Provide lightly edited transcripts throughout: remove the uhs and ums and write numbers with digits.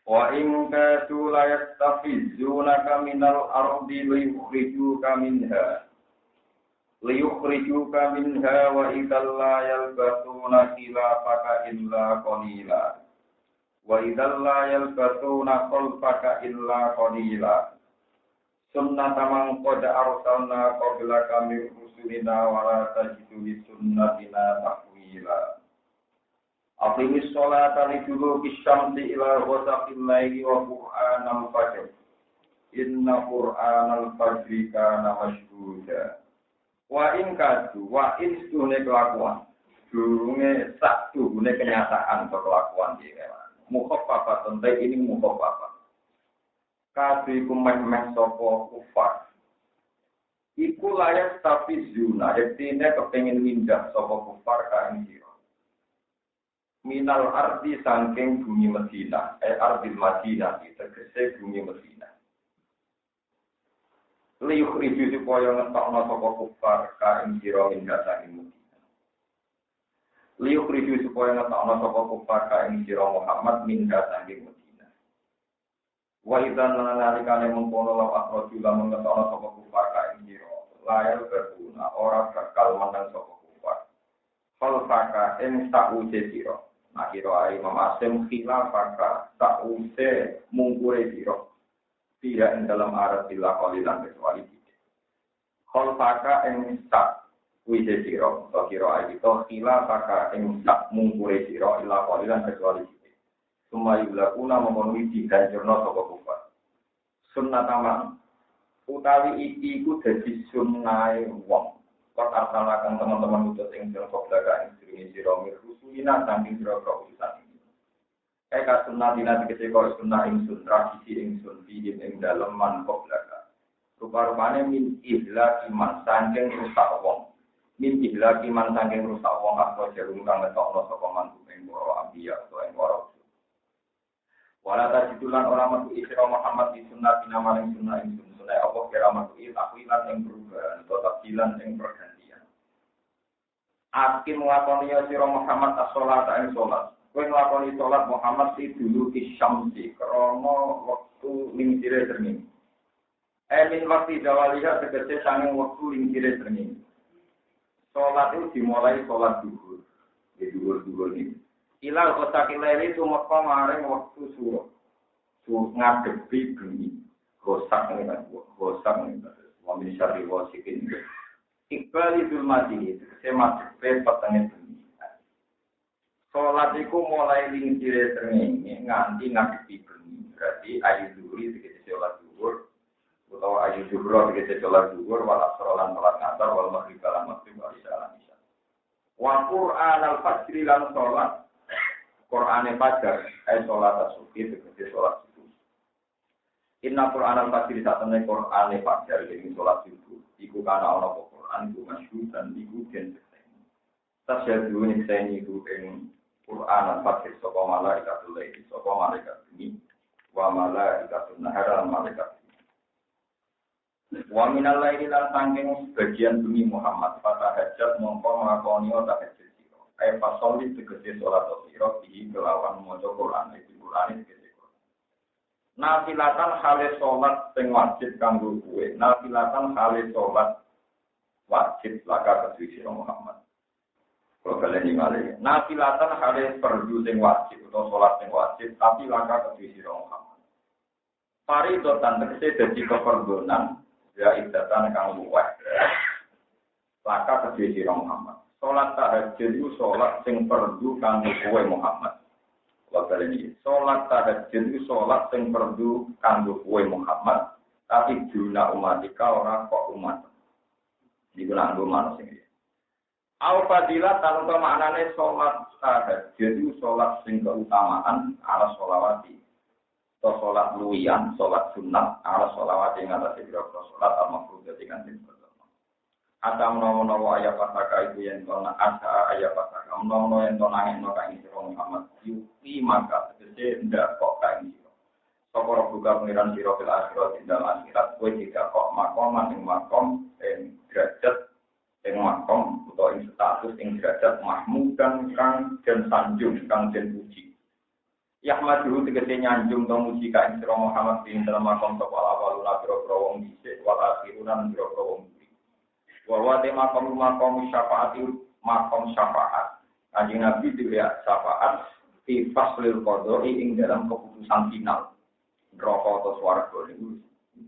Wa in kadu la yastafizunaka minal ardi liyukhrijuka minha wa idzal la yalbasuna khilafaka illa qalila wa idzal la yalbasuna khalfaka illa qalila sunnata man qad arsalna qablaka min rusulina wa la tajidu li sunnatina tahwila. Aqimis sholata liduluki syamsi ila ghasaqil laili wa qur'anal fajr. Inna qur'anal fajri kana mashhuda. Wa in kadu wa in stune kelakuan. Durunge sak tuhune kenyataan atau kelakuan iki. Mukhaffafah tentai ini mukhaffafah. Kadu iku meh-meh sapa kufar. Iku layak tapi zuna, artinya kepengin mindah sapa kufar ka ing sira. Minal ardi saking bumi Madinah, ardil Madinah, tegese bumi Madinah. Liyukhriju supaya ngetokno sapa kufar ka ing sira mindah saking Madinah. Liyukhriju supaya ngetokno sapa kufar ka ing sira Muhammad mindah saking Madinah. Wa idzan nalikane mengkono law akhrajula ngetokno sapa kufar ka ing sira, layal berguna ora bakal menang sapa kufar. Fal faka ing sakuse sira. Akhirnya Imam Asim khilafaka ta'use mungkure siro tidak dalam arah sila kolilan kecuali tidak kholfaka yang tak wise siro atau kira itu khilafaka yang tak mungkure siro ila kolilan kecuali tidak semua yulakuna memenuhi dan jurno sopa kufar sunnah tamang utawi iki ku dadi sunnai wong kok asalakan teman-teman utus ing jengkok daga ing sirine sira mirrusulina saking sira-sira utusan iki. Eka sunnatina dikete kok sunnah ing sun tradisi ing sun bidin ing dalem mangkok daga. Rupa-rupane min ihlaki man saking rusak wong. Min ihlaki man saking rusak wong apa jarum kang ngetokno saka mantu ing para ambiya utawa ing para rasul. Wala tajidulan ora metu isra Muhammad di sunnatina maring sunnah ing sun. Sunai apa kira metu takwilan ing perubahan atau takwilan ing pergantian. Akim nglakoni sira Muhammad as-shalat ing salat. Kowe nglakoni salat Muhammad dulu isyamsi krana wektu lingkire srengenge. Min waktu zawaliha tegese sanging wektu lingkire srengenge. Salat itu dimulai salat zuhur. Di zuhur iki. Ilal qasaqilai itu meka maring wektu suruh. Ngadepi bengi. Gosak nih, wami syari wasikin. Iqbal itu mati, saya masuk ke petangnya bumi. Sholat itu mulai lingkire srengenge nganti ngadepi bengi. Berarti ayu zuhur tegese sholat zuhur, atau ayu zuhur tegese sholat zuhur, wal asr lan sholat ngantar, wal maghrib lan maghrib wal isya lan isya. Wa Qur'an al-fajr lan sholat Qur'ane fajar, sholat subuh tegese sholat. Inna Qur'an al-Fajr satene Qur'an al-Fajr ing salat subuh iku kana ana Qur'an iku masyhur dan iku den sekseni. Tasyadu ning seni iku ing Qur'an al-Fajr sapa malaikatul laili sapa malaikat ini wa malaikatun nahar malaikat. Wa minal laili lan sangking sebagian bumi Muhammad fatahajjat mongko nglakoni tahajjud sira. Ae fasoli tegese salat sira iki kelawan maca Qur'an iki Qur'an iki nafilatan hale sholat sing wajib kanggo kowe. Nafilatan hale sholat wajib laka kedhi sira Muhammad. Kalau kalian ingat, nafilatan hale fardu sing wajib atau sholat sing wajib tapi laka kedhi sira Muhammad. Faridotan tegese dadi kefardunan ya idatan kang luwih. Laka kedhi sira Muhammad. Sholat tahajud itu sholat sing fardu kanggo kowe Muhammad. Waktu ini, sholat tahajud itu sholat yang perlu kanggo kowe Muhammad, tapi juna umatika orang kok umat. Digunakan manusia ini. Al-Fadilah tanpa maknanya sholat tahajud itu sholat yang keutamaan ala sholawati. Atau sholat luwian, sholat sunat ala sholawati yang atas beberapa sholat al-makrudah dengan tim. Ada menawa-nawa ayat pasaka itu yang tona ada ayat pasaka menawa yang tona yang nokai sira Muhammad yuki maka tegese ndak kok kae sira. Sapa buka pengiran sira fil akhirat ing dalam akhirat kowe tidak kok makom ing makom ing derajat ing makom utawa ing status ing derajat mahmud kang den sanjung kang den puji. Yahmadu tegese nyanjung to muji ka ing sira Muhammad ing dalam makom sapa awaluna boro wong dhisik wal akhiruna boro wong iki. Wa wa te makom syafaati makom syafaat. Kanjeng Nabi dhewe syafaat fi faslil qadai ing dalam keputusan final. Neraka atau swarga niku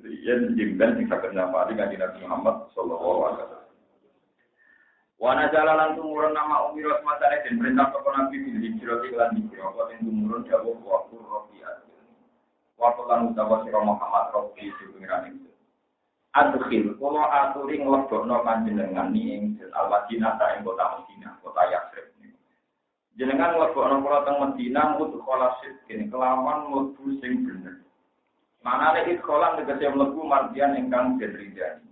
yen jimben sing saged napa Kanjeng Nabi Muhammad sallallahu alaihi wasallam. Wana jalalan tumurun nama umiro sematane dan perintah toko nabi di jiroti lan di jiroko yang tumurun jawab waktu rofiat. Waktu lan utawa siro Muhammad rofi di pengiran itu. Adkhil, kalau aturi ngelebokno panjenengan ni ing al-Madinah ta ing kota Madinah, kota Yathrib. Jenengan ngelebokno kula teng Madinah mut kholasit kene kelawan mlebu sing bener. Manane iki sekolah tegese mlebu mardian ingkang den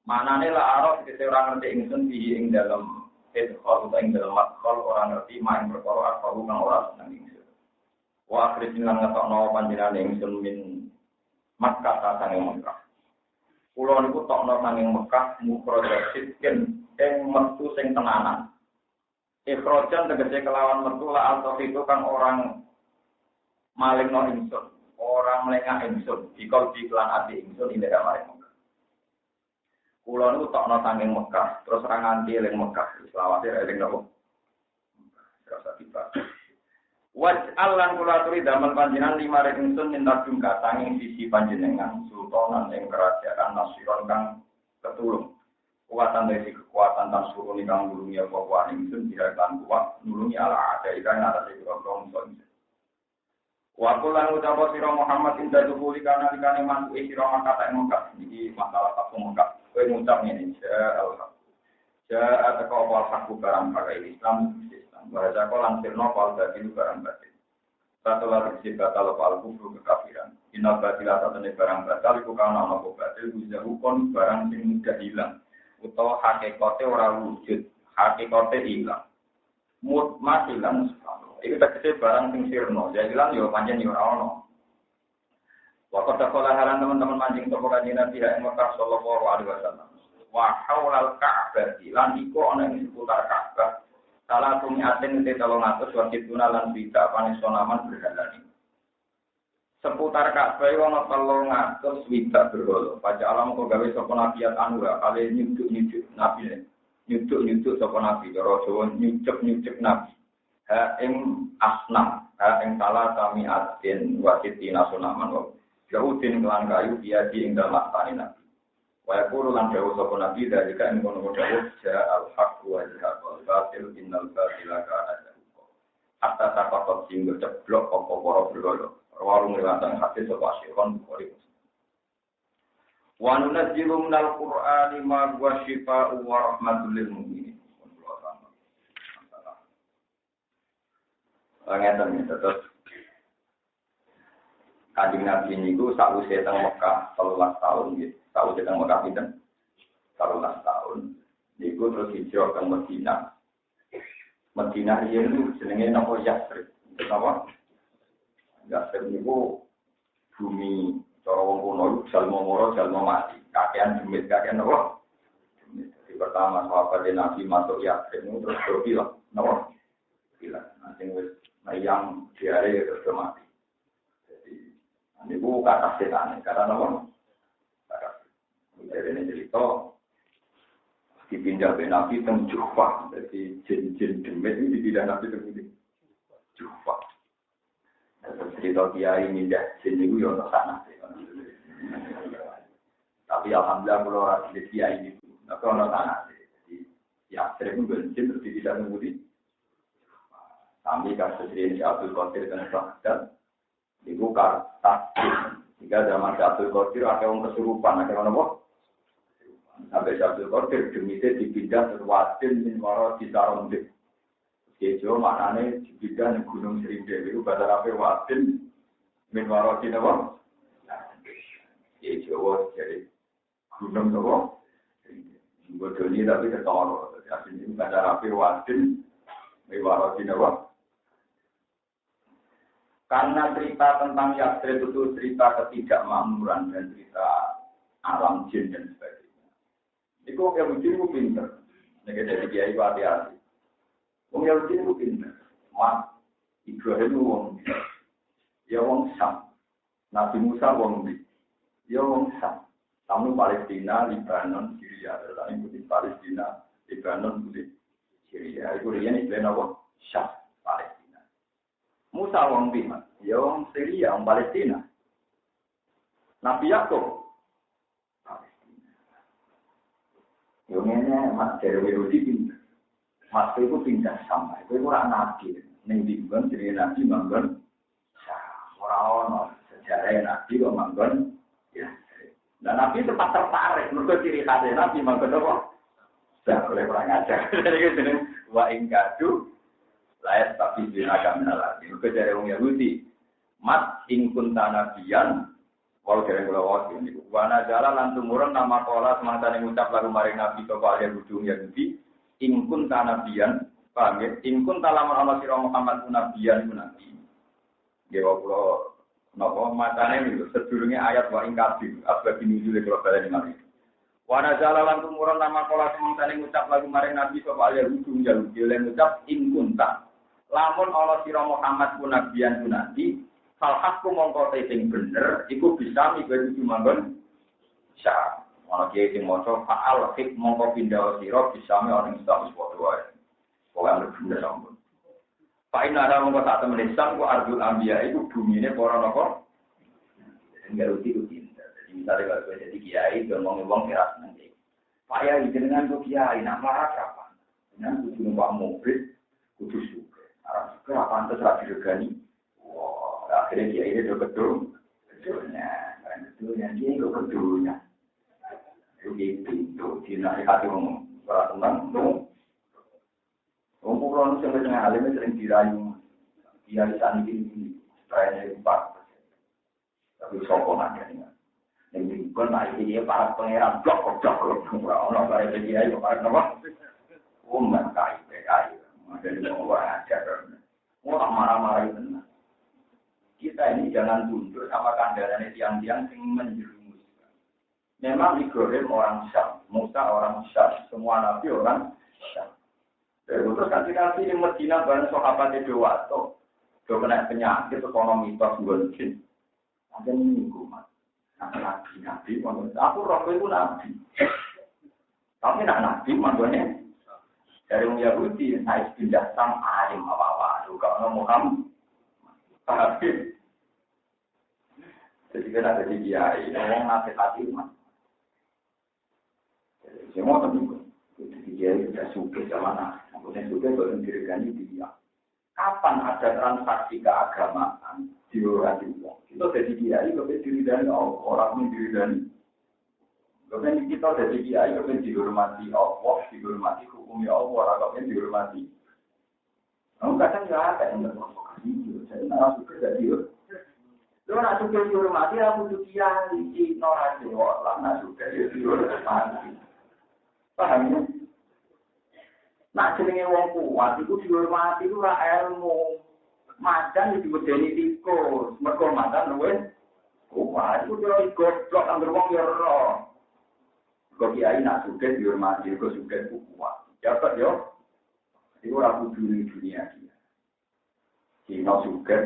manane la araf kete ora ngerti ingsun di ing dalam idkhal ing dalam madkhal ora ngerti main perkara apa kang ora seneng ingsun. Wa akhirnya ngetokno panjenengan ingsun min Makkah ta sange Makkah. Kula niku tokno sange Makkah mukrojasit ken ing metu sing tenanan. Ikhrojan tegese kelawan metu la alto itu kang orang malingno ingsun, orang melengah ingsun, dikol diklan ati ingsun ing daerah maring. Kulo niku tokno saking Mekah, terus ra nganti eling Mekah, selawase eling nopo. Rasa tiba. Waj'al lan kula aturi damel panjenengan limare ingsun minta jungka saking sisi panjenengan sultanan ing kerajaan Nasiron kang ketulung. Kuatan dari kekuatan tan suruh kang nulungi apa wae ingsun dirakan kuat nulungi ala ada ikan atase kira-kira ingsun. Wa kulan ucapo sira Muhammad inda dukuli kana dikane mantu sira kata ing Mekah iki masalah tak Mekah. Kau ngucap ini, atau kau haku barang pakai Islam. Bahasa kau langsir nopal dari barang batin. Satu lagi si batal pal kufur kekafiran. Inal batil atau tenis barang batal itu karena nopo batil bisa hukon barang yang mudah hilang. Atau hakikatnya orang wujud, hakikatnya hilang. Mutmat hilang. Itu terkait barang yang sirno. Jadi hilang yo panjang yo ono. Waktu sekolah halan teman-teman mancing toko kajian Nabi yang Mekah sallallahu alaihi wasallam. Wa haulal Ka'bah lan iku ana ing seputar Ka'bah. Salah tumiatin te 300 wajib tunalan bisa panisonaman berhalani. Seputar Ka'bah ana 300 widak berhala. Pada alam kok gawe sapa nabiat anura kali nyuduk-nyuduk nabi. Nyuduk-nyuduk sapa nabi cara Jawa nyucuk-nyucuk nabi. Ha ing asnam, ha ing salah tamiatin wajib tinasonaman wa Yahudin kelan kayu dia di ingdal maktani Nabi. Wa yaqulu lan dawuh sapa Nabi dari kan ngono dawuh ja al-haq wa al batil innal batila kana zahuqa. Hatta takot sing ceblok apa para berhala. Warung lewatan hadis sapa Syekhan Bukhari. Wa nunazzilu minal Qur'ani ma huwa syifaa'un wa rahmatul lil mu'minin. Ngeten terus Kanjeng Nabi niku sakwise teng Mekah 13 tahun nggih. Sakwise teng Mekah pinten? 13 tahun. Niku terus hijrah ke Madinah. Madinah riyen jenenge napa Yathrib. Napa? Yathrib niku bumi cara wong kuno jalma moro jalma mati. Kakean demit kakean napa? Jadi pertama sahabat Nabi masuk Yathrib niku terus berpilah. Napa? Pilah. Nanti wis yang diare terus mati. Ini bu kata setan, karena apa? Jadi ini cerita dipindah ke Nabi teng Jufa, jadi jin-jin demit ini dipindah Nabi teng Jufa. Cerita kiai pindah jin itu ya untuk sana. Tapi alhamdulillah kalau orang di kiai itu, tapi orang sana. Jadi ya sering jin terus dipindah ke Kami kasus ini Abdul Qadir dan Baghdad. Ibu kata, jika zaman Abdul Qadir ada orang kesurupan, ada orang apa? Sampai Abdul Qadir demitnya dipindah terwatin min waro di Tarondik. Kejo maknanya dipindah di Gunung Serindel itu bahasa apa watin min waro di apa? Kejo jadi gunung apa? Bodoh ini tapi ketoro. Jadi bahasa apa watin min waro di apa? Karena cerita tentang Yathrib itu cerita ketidakmakmuran dan cerita alam jin dan sebagainya. Itu Yahudi itu pinter. Negara dari Kiai itu hati-hati. Yahudi itu pinter. Mak, Ibrahim itu Ya wong Sam. Nabi Musa wong ndi? Ya wong Sam. Tamu Palestina, Lebanon, Syria. Terus ini Palestina, Lebanon, Syria. Itu dia ini sebenarnya apa? Syam, Palestina. Musa wong ndi, Mas? Ya wong Syria, wong Palestina. Nabi Yakub Palestina. Yo ngene Mas Dewi Rudi pindah. Mas itu pindah sama. Itu ora nabi. Ning dinggon jenenge nabi manggon. Ora ono sejarah nabi kok manggon. Ya. Dan Nabi sempat tertarik, mereka ciri khasnya Nabi manggon apa? Sudah oleh orang ajar. Jadi wa ingkadu layak tapi agama lagi. Mereka dari orang Yahudi, mat ingkun tanabian, walau dari pulau ini. Wana jalan lantung murun nama kola semasa yang ucap lagu maring Nabi kepada Yahudi Yahudi. Ingkun tanabian, paham ya? Ingkun talaman Allah sirah Muhammad nabian Nabi. Ya pulau. Napa matane niku sedurunge ayat wa ingkabih asbab nuzul kula balen mari. Wa nazala lan tumurun nama kala semangtane ngucap lagu maring Nabi sapa ali hujung Yahudi lan ngucap ing kunta. Lamun ana sira Muhammad ku nabiyan kunati, fal haqqu mongko sing bener iku bisa mibe manggon sya. Ana kiye sing maca fa'al hik mongko pindah sira bisa me ana ing status padha wae. Pokoke bener sampun. Pain ada mongko sak temene sang ku ardul anbiya iku bumine para napa? Enggak rutin. Jadi misalnya kalau jadi kiai ngomong wong keras nanti. Pak Yai jenengan ku kiai nak marah kapan? Jenengan kudu numpak mobil, kudu suka. Arep suka apa antes ra diregani. Wah, akhirnya kiai itu betul. Betulnya, kan betulnya dia itu betulnya. Itu pintu dinasihati ngomong. Ora tenang, no. Umpulan sampai tengah alimnya sering dirayu, dia disani ini, supaya empat. Tapi sokong aja nih. Yang bukan naik dia para pangeran blok, orang para dia itu para nama. Umat kai, ada di bawah aja. Orang marah-marah itu. Kita ini jangan tunduk sama kandarannya tiang-tiang yang menjerumuskan. Memang digoreng orang Syam, Musa orang Syam, semua nabi orang Syam. Terus kasih di Medina bareng sahabat itu waktu do kena penyakit ekonomi pas gonjin. Ada minggu mas, nabi, aku roh itu nabi. Tapi nak nabi makanya dari orang Yahudi naik pindah sam alim apa juga orang Muhammad. Tapi jadi kan ada di kiai, orang nasihati mas. Jadi semua tentu. Dia sudah suka sama anak, maksudnya suka belum diregani dia. Kapan ada transaksi keagamaan di luar uang? Kita jadi kiai, kita diridani orang yang diridani. Kemudian kita jadi kiai, kita dihormati Allah, dihormati hukumnya Allah, orang yang dihormati. Kamu kadang nggak ada yang berprovokasi, jadi nara suka jadi. Lo nak suka dihormati, aku tuh kiai, si Nora Dewa, lah nak suka dihormati. Paham ya? Nak jenenge wong kuat iku dihormati iku ora ilmu. Madan iki diwedeni tikus, mergo madan luwih kuat. Iku yo goblok anggere wong yo ora. Kok kiai nak sugih dihormati, kok sugih kuat. Dapat yo. Iku ora kudu ning dunia iki. Dino sugih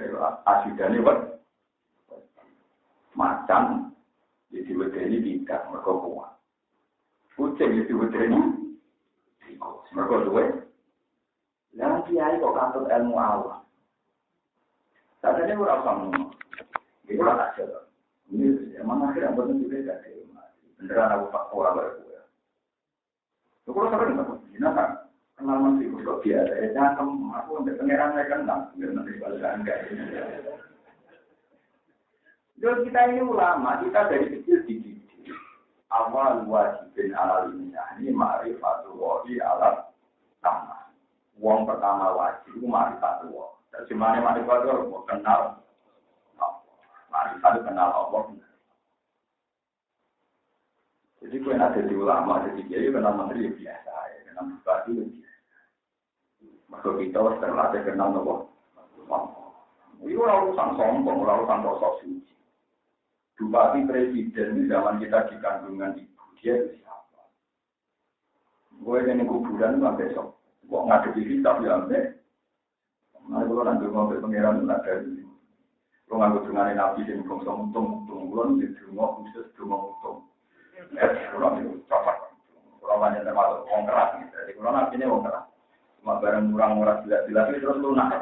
asidane wet. Madan diwedeni tikus, mergo kuat. Kucing diwedeni mereka duwe. Lah kiai kok katut ilmu Allah. Sadene ora usah ngono. Iki ora tak jero. Ini emang akhirnya bener juga gak ada. Beneran aku pak ora baru ya. Lu kalau sampai nggak begini kan? Kenal masih kok biasa. Ya kamu aku untuk pangeran mereka kenal. Biar nanti balasan enggak. Jadi kita ini ulama, kita dari kecil dididik. Awal wajibin alal ini ma'rifatullah alat sama. Wong pertama wajib itu ma'rifatullah. Jadi mana ma'rifatullah kenal. Ma'rifat kenal Allah. Jadi kau yang ada di ulama, jadi dia kenal menteri biasa, kenal bupati biasa. Maka kita harus terlatih kenal Allah. Itu urusan sombong, urusan sosok suci. Bupati presiden di zaman kita di kandungan ibu, dia itu siapa? Gue ini kuburan itu besok. Kok ngadepi kitab ya sampai. Nah, kalau nanti ngomong pengiran itu ada. Kalau nggak hubungannya nabi dan bangsa untung, kulon di rumah khusus rumah untung. Kulon itu cocok. Kulon banyak termasuk orang keras. Jadi kulon nabinya orang keras. Cuma barang murah-murah jelas-jelas itu terus lunak.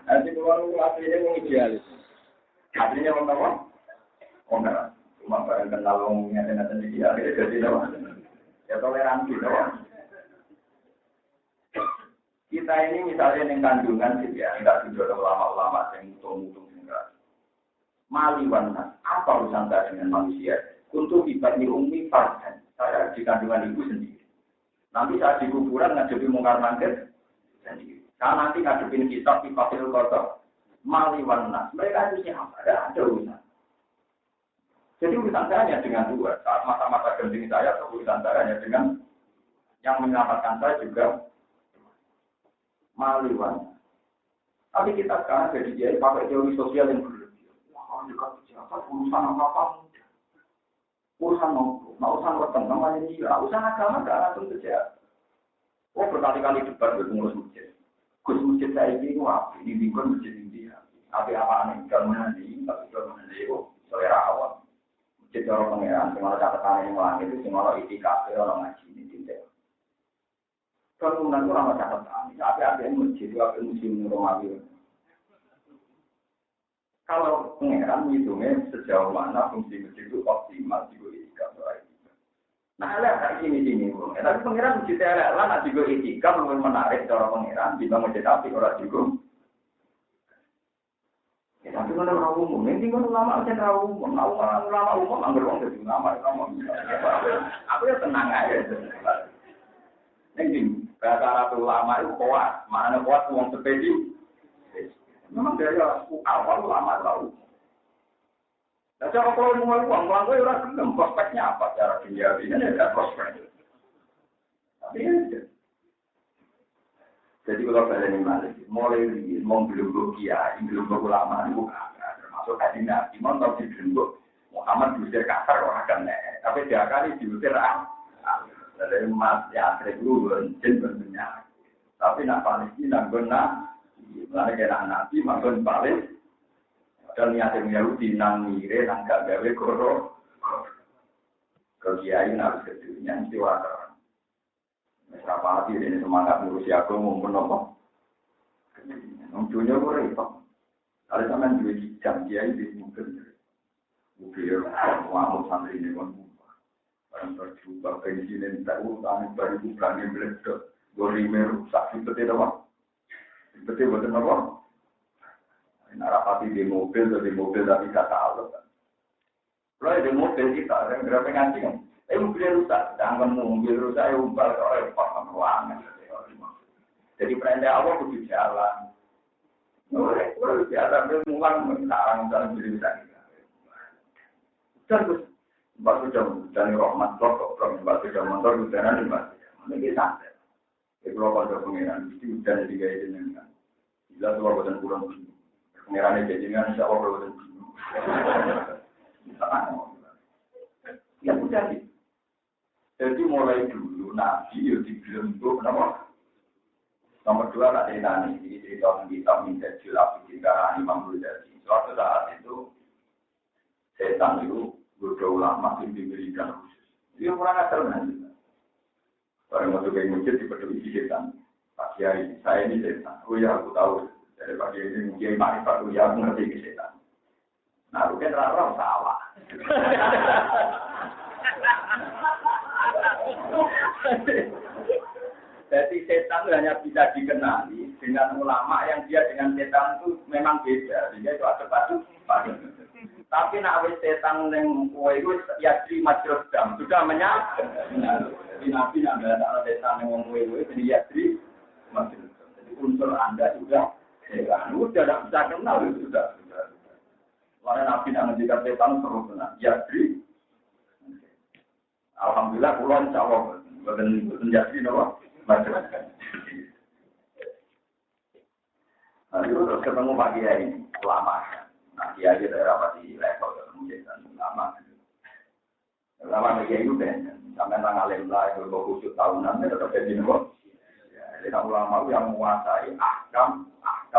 Nanti kulon aslinya orang idealis. Aslinya orang apa? Orang keras. Cuma barang kenal orangnya dan idealis jadi apa? Ya toleransi apa? Kita ini misalnya yang kandungan sih ya, enggak juga ulama-ulama yang mutung-mutung enggak. Maliwan, apa urusan saya dengan manusia? Untuk ibadni umi farhan, saya di kandungan ibu sendiri. Nanti saat di kuburan ngadepi mungkar nangkir sendiri. Karena nanti ngadepin kitab di fasil kotor. Maliwan, mereka itu siapa? Ada urusan. Jadi urusan saya hanya dengan dua. Saat masa-masa genting saya, urusan saya hanya dengan yang menyelamatkan saya juga. Maliwan. Tapi kita sekarang jadi dia pakai teori sosial yang berlebihan. Wah, dekat pejabat urusan apa-apa mudah. Urusan urusan weteng namanya ini, urusan agama gak langsung pejabat. Oh, berkali-kali debat dengan pengurus masjid. Gus masjid saya ini apa? Ini lingkungan masjid India. Apa nih? Kalau menandi, tapi kalau menandi itu selera awam. Masjid orang pangeran, semua catatan yang melangit itu semua itikaf, orang ngaji ini tidak. Kalau menurut orang catatan, apa yang masjid, apa musim Romawi. Kalau pengeran hitungnya sejauh mana fungsi masjid itu optimal juga itikaf. Nah, ada sini. Tapi pengeran masjid lah, nanti juga itikaf lebih menarik cara pengeran dibanding masjid api orang juga. Ya, tapi kalau orang umum, ini kan ulama aja umum, ulama umum anggar orang jadi ulama. Aku ya tenang aja. Ini bahasa ulama itu kuat, mana kuat uang sepedi. Memang dari awal ulama tahu. Nah, cara kalau mulai uang gue udah belum prospeknya apa cara dia ini ada prospek. Tapi ya. Jadi kalau kalian mulai mau belum kiai, belum ulama itu termasuk hadis Nabi, mau tahu belum Muhammad diusir kasar orang kan, tapi dia kali diusir dari emas ya atribut jin bentuknya. Tapi nak Palestina benar, mana kena Nabi maupun Palestina dan niatnya Yahudi nang mire nang gak gawe koro. Kiai harus keduanya mesti wajar. Siapa hati ini semangat ngurusi aku mau apa? Dunia gue repot. Kalau sampean dua jam dia itu mungkin mau santri ini kan barang berjumpa pensiunan tahu tangan baru bukan yang meledak. Gorimer sakit betul apa? Betul apa? Narapati di mobil tapi kata Allah. Kalau di mobil kita yang berapa ngaji kan? Mobil rusak, jangan mobil rusak umpal oleh orang ruangan. Jadi perintah Allah kudu jalan. Kalau jalan memang mengarang dalam diri kita. Terus baru jam dari rahmat kok baru jam motor hujanan di mana? Ini santai. Kalau pada pengiran mesti hujan di gaya jenengan. Bila tuh badan kurang begini. Pengirannya jenengan insya Allah badan begini. Ya udah sih. Jadi mulai dulu Nabi itu dibentuk nama. Nomor 2 tak cerita ini cerita kitab minta jilaf bicara Imam Ghazali. Suatu saat itu setan itu beberapa ulama yang diberikan khusus. Dia kurang ajar nanti. Orang masuk ke masjid dipeduli setan. Pak Kiai, saya ini setan. Oh ya aku tahu. Dari Pak Kiai ini Kiai Marifat, oh ya aku ngerti setan. Nah, bukan rara salah. Jadi setan hanya bisa dikenali dengan ulama yang dia dengan setan itu memang beda. Dia itu ada batu. Tapi nak wis setan yang kowe itu ya di majlis dam sudah menyatu. Jadi Nabi nak ada setan yang kowe itu jadi ya di majlis. Jadi unsur Anda juga setan. Sudah tidak bisa kenal itu sudah. Karena Nabi nak menjadikan setan terus benar. Ya di. Alhamdulillah pulau insyaAllah menjadi nama macam. Nah itu terus ketemu Pak Kiai lama. Nah Kiai daerah pasti level ketemu jadi lama. Lama Kiai itu kan sampai tanggal 15 itu khusus tahunan tetap jadi nama. Jadi ulama yang menguasai ahkam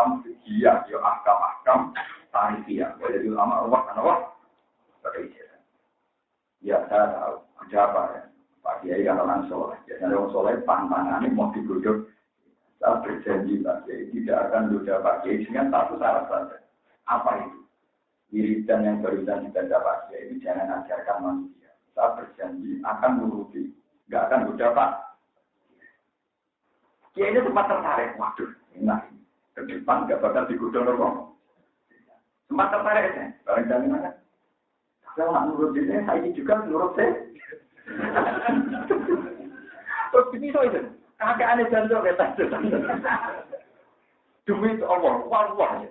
ahkam fikih, yo ahkam tarifiyah. Jadi ulama Allah kan Allah pakai ijazah. Ya saya tahu ada apa ya. Pak Kiai kan orang soleh. Biasanya orang soleh pantangannya mau digodok. Saya berjanji Pak Kiai tidak akan luda Pak Kiai dengan satu syarat saja. Apa itu? Wiridan yang barusan dibaca Pak Kiai itu jangan ajarkan manusia. Saya berjanji akan menuruti, nggak akan luda Pak. Kiai ini sempat tertarik. Waduh, enak. Ke depan nggak bakal digodok orang. Sempat tertarik ya. Barang jaminan. Saya nak nurut dia, saya juga nurut saya. Terus ini so itu, kakek aneh jantung kata demi Allah,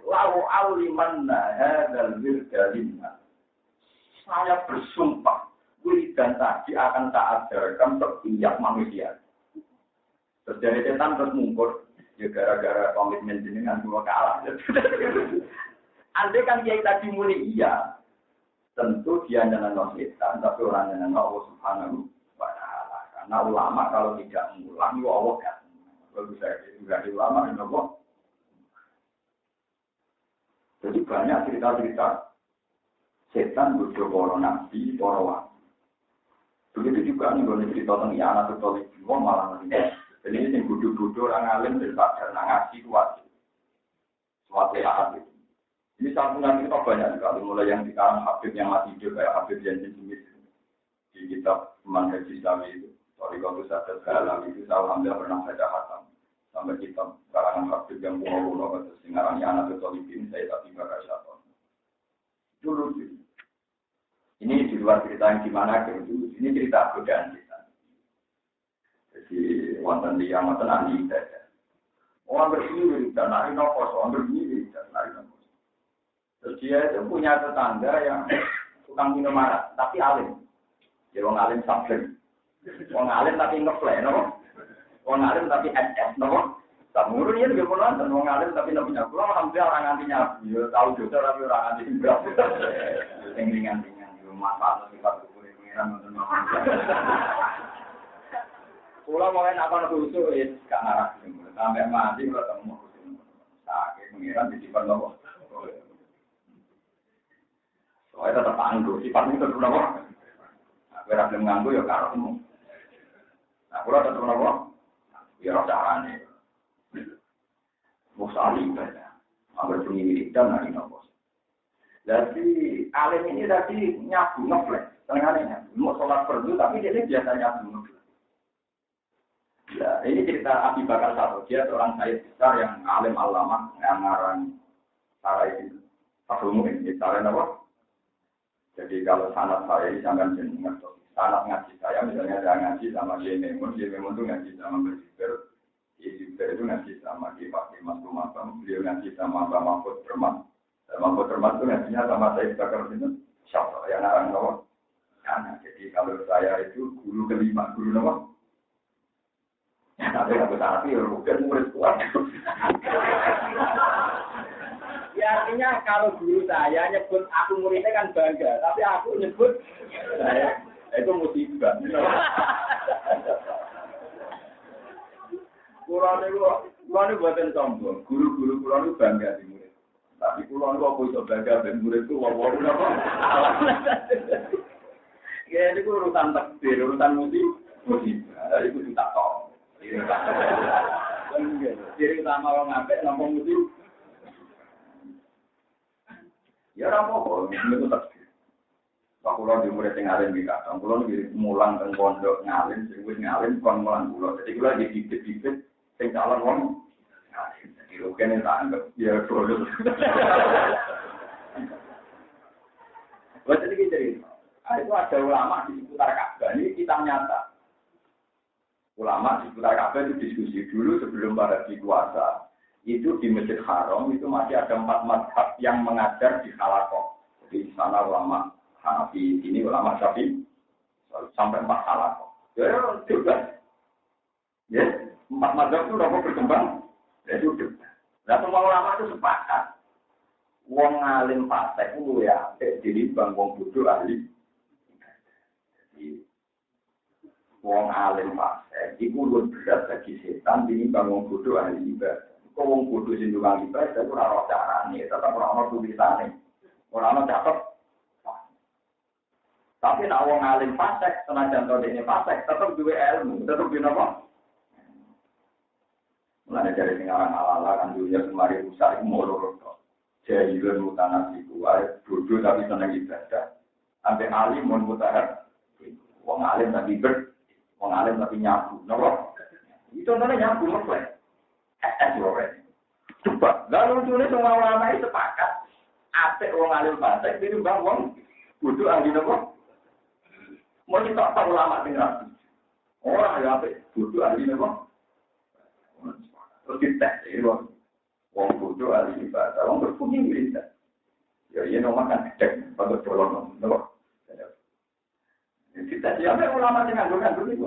lau alimanna hadal wirdalinna. Saya bersumpah, wiridan tadi akan tak ajarkan setiap manusia. Terus dari setan terus mungkur, ya gara-gara komitmen jenengan dua kalah. Andai kan kiai tadi mulai iya. Tentu dia nyenang setan, tapi orang nyenang Allah Subhanahu wa Ta'ala. Karena ulama kalau tidak mengulang, ya Allah kan. Kalau bisa juga ulama, ya Allah. Jadi banyak cerita-cerita setan butuh para nabi, para wali. Begitu juga nih kalau cerita tentang anak atau ibu malah nanti. Jadi ini yang butuh-butuh orang alim dan sadar, ngaji kuat. Suatu saat itu. Ini santunan kita banyak sekali, mulai yang sekarang Habib yang masih hidup kayak Habib Jansin Smith di kitab Manhaj Islami itu. Sorry kalau saya dalam itu saya alhamdulillah pernah baca khatam sampai kitab karangan Habib yang kuno-kuno atau singarannya anak Tolibin saya tak tiba ke Syaitan. Dulu ini di luar cerita yang gimana gitu. Ini cerita godaan kita. Jadi wonten dia wonten ahli ibadah. Orang bersini dan hari nopos, orang bersini dan hari nopos. Terus dia itu punya tetangga yang tukang minum arak, tapi alim. Dia orang alim sabun. Orang alim tapi ngeplay, no? Orang alim tapi SS, no? Samurun ini juga pernah nonton, orang alim tapi nggak punya. Pulang alhamdulillah orang antinya, dia tahu juga tapi orang anti berapa. Ringan-ringan, di rumah panas kita berkulit pengiran nonton. Pulang mau enak apa khusus, gak ngarah. Sampai mati kalau ketemu khusus. Sakit pengiran di depan loh. Soalnya tetap anggur, sifatnya tetap apa? Aku rasa mengganggu ya karena aku rasa tetap apa? Ya rasa aneh. Musali ibadah, anggur bunyi dan nari nafas. Jadi alim ini tadi nyabu ngeflek, tengahnya mau sholat fardu tapi dia biasa nyabu ngeflek. Ya ini cerita Abi Bakar satu, dia seorang sayyid besar yang alim alama yang ngarang cara itu. Aku mungkin cara apa? Jadi kalau sanad saya ini jangan jenengan sanad ngaji saya misalnya saya ngaji sama Yememun itu ngaji sama Berjiber, Berjiber itu ngaji sama Pak Mas Kumabam, beliau ngaji sama Pak Mahfud Berman, Mahfud Berman itu ngajinya sama saya Bakar itu siapa yang narang nomor? Karena jadi kalau saya itu guru kelima, guru nomor. Ya tapi aku tapi bukan murid kuat. Ya artinya kalau guru saya nyebut aku muridnya kan bangga, tapi aku nyebut saya itu musibah. Kulo niku buatan sombong, guru-guru kulo niku bangga di murid. Tapi kulo niku apa iso bangga ben muridku wae napa? Ya itu urusan takdir, urusan musibah. Itu tak tahu. Jadi utama orang ngapik napa musibah. Ya rapopo, itu takdir. Pak Kulo di murid yang ngalim di kadang, Kulo di mulang dan pondok ngalim, sering ngalim kon mulang Kulo. Jadi Kulo di bibit-bibit, sing calon wong ngalim. Jadi oke nih tak anggap ya produk. Buat jadi itu ada ulama di seputar Ka'bah. Ini kita nyata. Ulama di seputar Ka'bah itu diskusi dulu sebelum pada dikuasa. Itu di Masjid Haram itu masih ada 4 mazhab yang mengajar di Halakoh. Jadi di sana ulama Hanafi, ini ulama Syafi'i sampai 4 Halakoh. Ya juga. Ya, 4 mazhab itu udah berkembang. Ya sudah. Nah semua ulama itu sepakat. Wong alim fasik itu ya, jadi bang wong bodoh ahli. Jadi wong alim fasik itu lebih berat bagi setan dibanding wong bodoh ahli ibadah. Kok wong kudu sing tukang ibadah ora ora carane, tetep ora ono tulisane. Ora ono catet. Tapi nek wong alim fasik, senajan to dene fasik, tetep duwe ilmu, tetep duwe napa? Mulane dari sing aran ala-ala kan dunya kemari rusak iku moro to. Jahilun mutanasiku, bodoh tapi seneng ibadah. Sampai alim mun mutahar. Wong alim tapi wong alim tapi nyabu, napa? Itu contohnya nyabu ngeplek. Coba, lalu tulis semua ulama itu sepakat. Apik wong alim fasik ditimbang wong bodoh ahli napa? Mau kita tahu ulama sing rapi. Ora ya apik, bodoh ahli napa? Terus dites, wong bodoh ahli ibadah, wong berpunyai berita. Ya, ini nomor kan cek, pada colong, nomor. Kita siapa ulama yang nganggur-nganggur itu?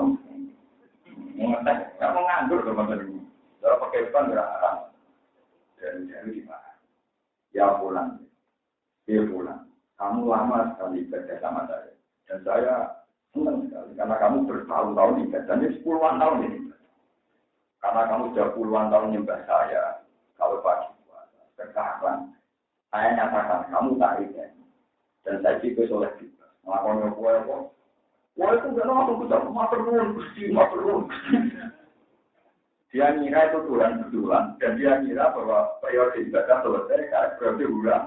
Ngetes, nggak mau nganggur teman-teman ini. Kalau pakai ban berarti dan jadi gimana? Ya pulang, kamu lama sekali ibadah sama saya, dan saya senang sekali karena kamu bertahun-tahun ibadahnya 10-an tahun ini. Karena kamu sudah puluhan tahun nyembah saya, kalau pagi puasa, sekarang saya nyatakan kamu tak ingat, dan saya juga soleh juga. Melakukan kue itu gak langsung kita maturun. Dia ngira itu bulan-bulan, dan dia ngira bahwa periode ibadah selesai karena periode bulan.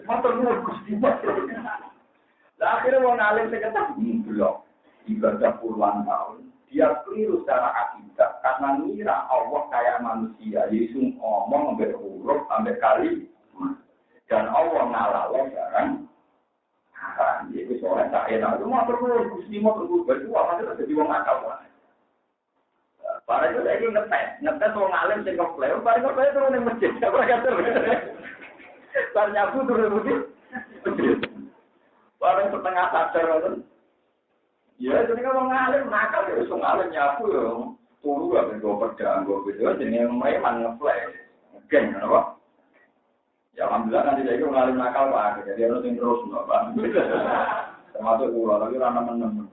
Maturun Gusti. Nah, akhirnya mau ngalim sekitar belum ibadah puluhan tahun. Dia keliru secara akidah karena ngira Allah kayak manusia, Yesus ngomong sampai huruf sampai kali, dan Allah ngalah barang. Itu soalnya tak enak. Itu mau terus, Gusti mau terus berdua, masih terjadi orang akal mana? Para itu saya ngetes orang alim sing komplain, para itu saya turun yang masjid, apa kata? Para nyabu turun masjid, para setengah sadar kan? Ya, jadi kalau ngalim nakal ya, so ngalim nyabu ya, turu ya, gue pedang, gue video, jadi yang memang ngeplay, geng, apa? Ya alhamdulillah nanti saya ngalim nakal pak, jadi harus terus nggak pak. Termasuk pulau, tapi rana menemen.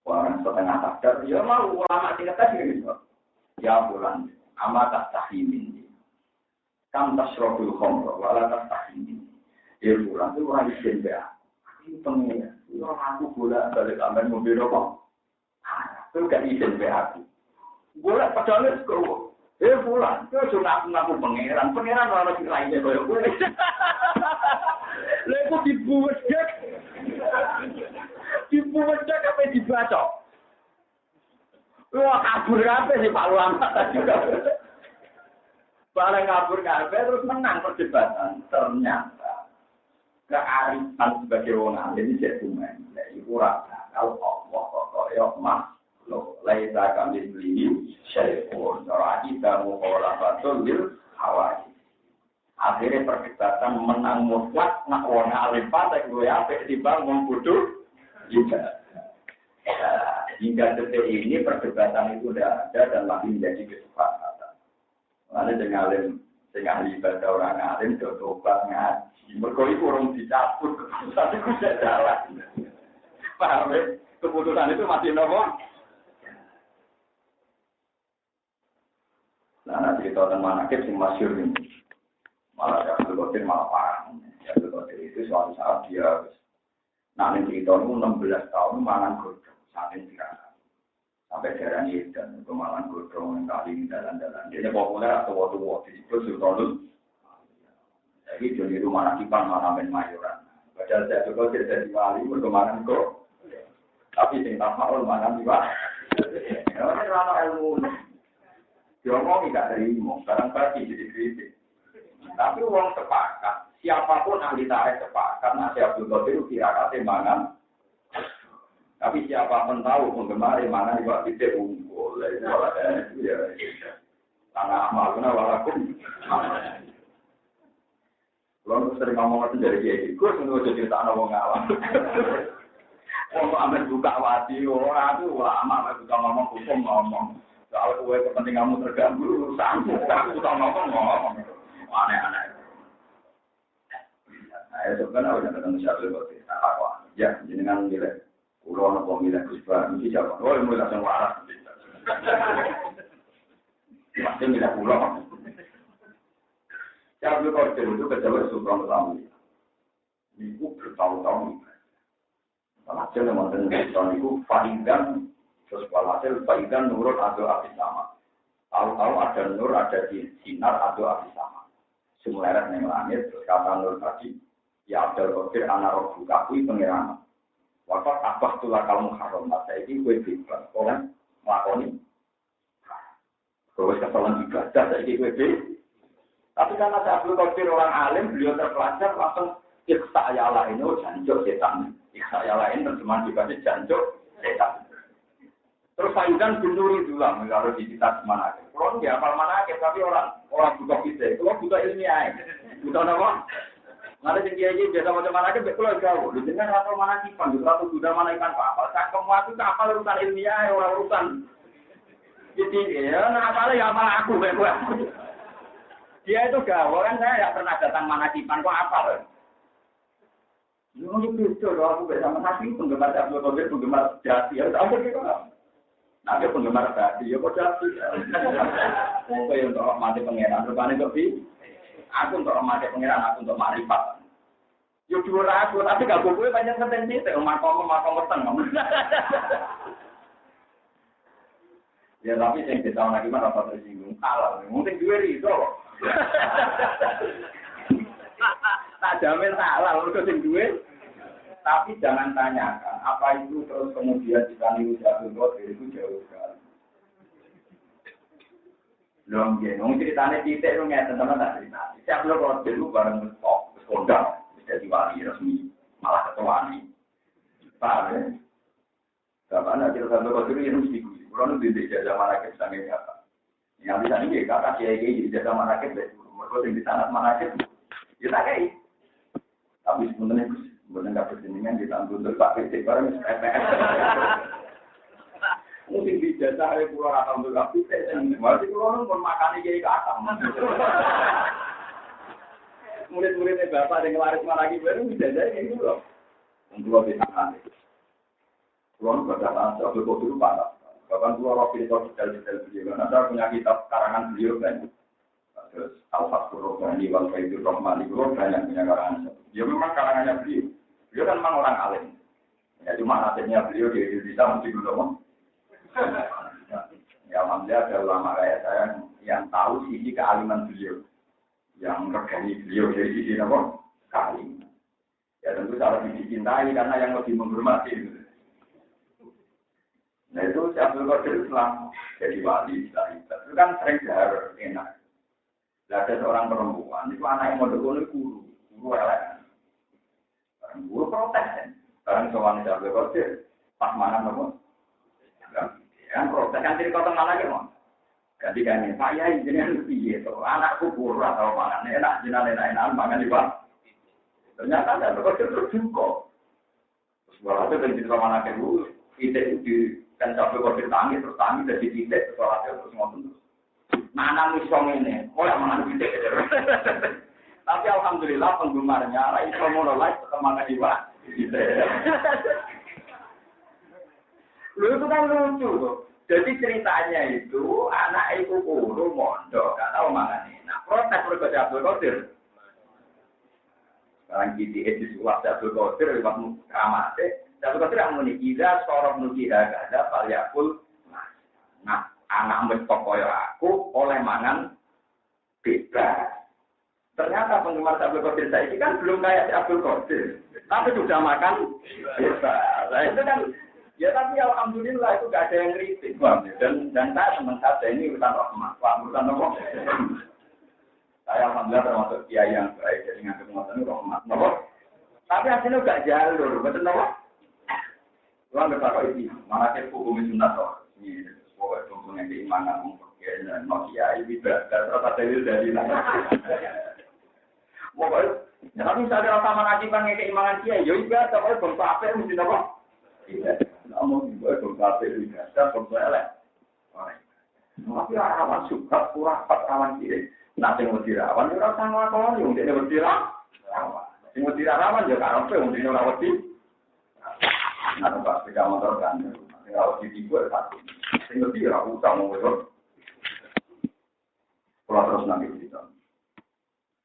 Orang setengah sadar, ya mau ulama tingkat tadi gitu. Ya bulan, amat tak tahimin. Kam tasrobul khomro, wala tak tahimin. Ya bulan itu orang isin be. Ini pengen. Orang aku bola balik aman mobil apa? Itu gak isin be aku. Bola padahal itu. Bulan, itu sudah aku pangeran orang sing lainnya koyo kowe. Lha kok dibuwedek. Dibuwedek apa dibaca? Wah, kabur kabeh sih Pak Ulama tadi. Bareng kabur kabeh terus menang perdebatan. Ternyata kearifan sebagai wong alim iki cuman iku ora kalau Allah kok yo mah laisa kami beli syai'un ra'ita mukhalafatul lil hawadits. Akhirnya perdebatan menang mutlak nak wong alim patek luwe apik timbang wong bodho juga. Hingga detik ini perdebatan itu sudah ada dan masih menjadi kesepakatan. Lalu dengan ahli ibadah orang alim coba ngaji. Mergo iku urung dicabut keputusan itu sudah jalan. Paham ya? Keputusan itu masih nomor. Nah, cerita tentang manakib yang masyhur ini. Malah Abdul Qadir malah parah. Abdul Qadir itu suatu saat dia nanti cerita itu 16 tahun mangan godong sampai tirakat. Sampai darah dan kemalan godong kali jalan-jalan. Dia populer atau waktu disebut Sultanul. Jadi di rumah nakipan malah main mayoran. Padahal saya juga tidak di wali berkemarin kok. Tapi sing tak mau mangan di wali. Ini lama ilmu. Diomong tidak terima, sekarang pasti jadi kritik. Tapi uang sepakat, siapapun ahli tarikh sepakat, nasi Abdul Qadir kira-kira mangan. Tapi siapapun tahu penggemar mangan juga tidak unggul. Tanah amaluna walakum. Kalau sering ngomong dari dia, gue semua jadi tanah wong awam. Wong amen buka wati, orang itu lama buka ngomong hukum ngomong. Kalau kue kepentinganmu terganggu, urusanmu, aku tak ngomong. Aneh-aneh. Nah, sebenarnya udah ketemu Syarul Qadir. Apa? Ya, jenengan milih. Kulo nopo milih Gus Bar, mesti jawab. Oh, mulai langsung waras. Masih milih pulau. Abdul Qadir itu kejabat Sultan Islam. Ibu bertahun-tahun. Hasil yang mantan Sultan itu faidan, terus hasil faidan nurut atau api sama. Tahu-tahu ada nur, ada sinar atau api sama. Semua erat yang langit, terus kata nur tadi, ya Abdul Qadir anak roh buka kui pengirangan. Wafat abah tulah kamu haram, masa ini gue bebas. Kau kan melakoni. Kau keselan ibadah, saya ini gue bebas. Tapi karena Abdul Qadir orang alim, beliau terpelajar langsung ikhsa ya lain, jancuk setan. Ikhsa ya lain terjemahan dibahas jancuk setan. Terus Sayyidan bin Nuri Dulam, kalau di kitab Manaqib. Kalau dia hafal Manaqib, tapi orang butuh kita, itu butuh ilmiah. Butuh apa? Nanti tinggi-tinggi biasa macam Manaqib, kalau jauh. Lu dengar hafal Manaqiban, satu sudah mana ikan apa? Cangkem itu hafal urusan ilmiah, orang urusan. Jadi ya, nah hafalnya ya hafal aku, Dia itu gawe kan saya tidak pernah datang Manaqiban kok apa? Lu itu aku bersama Nabi penggemar Abdul Qadir penggemar jati ya tahu gitu kan? Nabi penggemar jati ya kok jati. Oke untuk mati pangeran rupane kok bi? Aku untuk mati pangeran aku untuk makrifat. Yo dua aku tapi gak boleh banyak konten itu makom weteng. Ya tapi sing ditahu lagi mana apa tersinggung halal. Mungkin dua itu. Tak jamin halal untuk sing duwe. Tapi jangan tanyakan apa itu terus kemudian ditaniru Abdul Qadir itu jauh sekali. Long ya, ngomong ceritanya titik lu ngeten teman tak cerita. Abdul Qadir itu bareng top kondang jadi wali resmi malah ketua nih. Paham ya? Karena cerita Abdul Qadir itu mesti gue. Kalau nu di jasa Manaqib sange apa? Yang bisa nih kata kiai di jasa Manaqib betul. Mereka di sana Manaqib. Ya tak kayak. Tapi sebenarnya nggak berjenengan ditanggung untuk Pak PT bareng SPPS. Mungkin di jasa ada pulau rata untuk Pak PT. Masih pulau pun makan kiai kata. Murid-muridnya bapak yang laris Manaqib baru bisa jadi gitu loh. Untuk bisa nanti. Pulau berkata Abdul Qadir parah. Bahkan keluar wakil detail-detail beliau. Ada punya kitab karangan beliau kan. Terus Al-Fatihah Rohani, Wal-Faidur Rahmani, beliau banyak punya karangan. Ya memang karangannya beliau. Beliau kan memang orang alim. Ya cuma nasibnya beliau di Indonesia mesti belum. Ya alhamdulillah ada ulama kayak saya yang tahu sisi kealiman beliau. Yang regani beliau dari sisi apa? Kealiman. Ya tentu salah dicintai karena yang lebih menghormati. Nah itu si Abdul Qadir Islam jadi wali itu kan sering jahar enak. Ada seorang perempuan itu anak yang mau guru elek. Guru protes kan. Sekarang soal si Abdul Qadir pas mana apa? Kan protes kan jadi kotong lagi mau. Ganti kan ini Pak Yai jenengan piye to? Anakku guru atau mangan enak jenengan enak mangan di Pak. Ternyata Abdul Qadir terjungkok. Terus berarti dari cerita mana ke dulu itu kan sampai kau bertangis terus tangis dari titik sekolah terus ngomong terus. Mana misong ini? Oh yang mana titik? Tapi alhamdulillah penggemarnya lah itu mulai pertama kali wah. Lu itu kan lucu tuh. Jadi ceritanya itu anak ibu guru mondok nggak tahu mana nih. Nah protes berkata Abdul Qadir. Sekarang kita edis ulas Abdul Qadir lewat keramatnya. Abdul Qadir yang menikah seorang menikah ada variabel. Nah, anak mestok koyo aku oleh mangan bebas. Ternyata penggemar Abdul Qadir saya ini kan belum kayak Abdul Qadir, tapi sudah makan bebas. Nah, itu kan, ya tapi alhamdulillah itu gak ada yang kritik, dan saya teman saya ini urusan rahmat, urusan apa? Saya alhamdulillah termasuk kiai yang baik, jadi nganggep ngoten rahmat, tapi hasilnya gak jalur, betul napa? Tuhan berkata ini, mana kita hukum sunat toh? Ini sebuah contoh yang keimanan mungkin Nokia ini berada terasa dari pokoknya, tapi misalnya rasa Manaqiban yang keimanan dia, ya ibadah, tapi bangsa apa yang mesti apa? Tidak, namun juga bangsa apa yang ibadah, bangsa elek. Tapi rawan suka, kurang rawan kiri. Nanti yang bertirawan, ya rasa ngelakon, yang tidak bertirawan. Yang bertirawan, ya karena yang tidak rawati. Nah, tempat sepeda motor kan, kalau di tiga satu, tinggal dia usah mau besok. Kalau terus nanti cerita.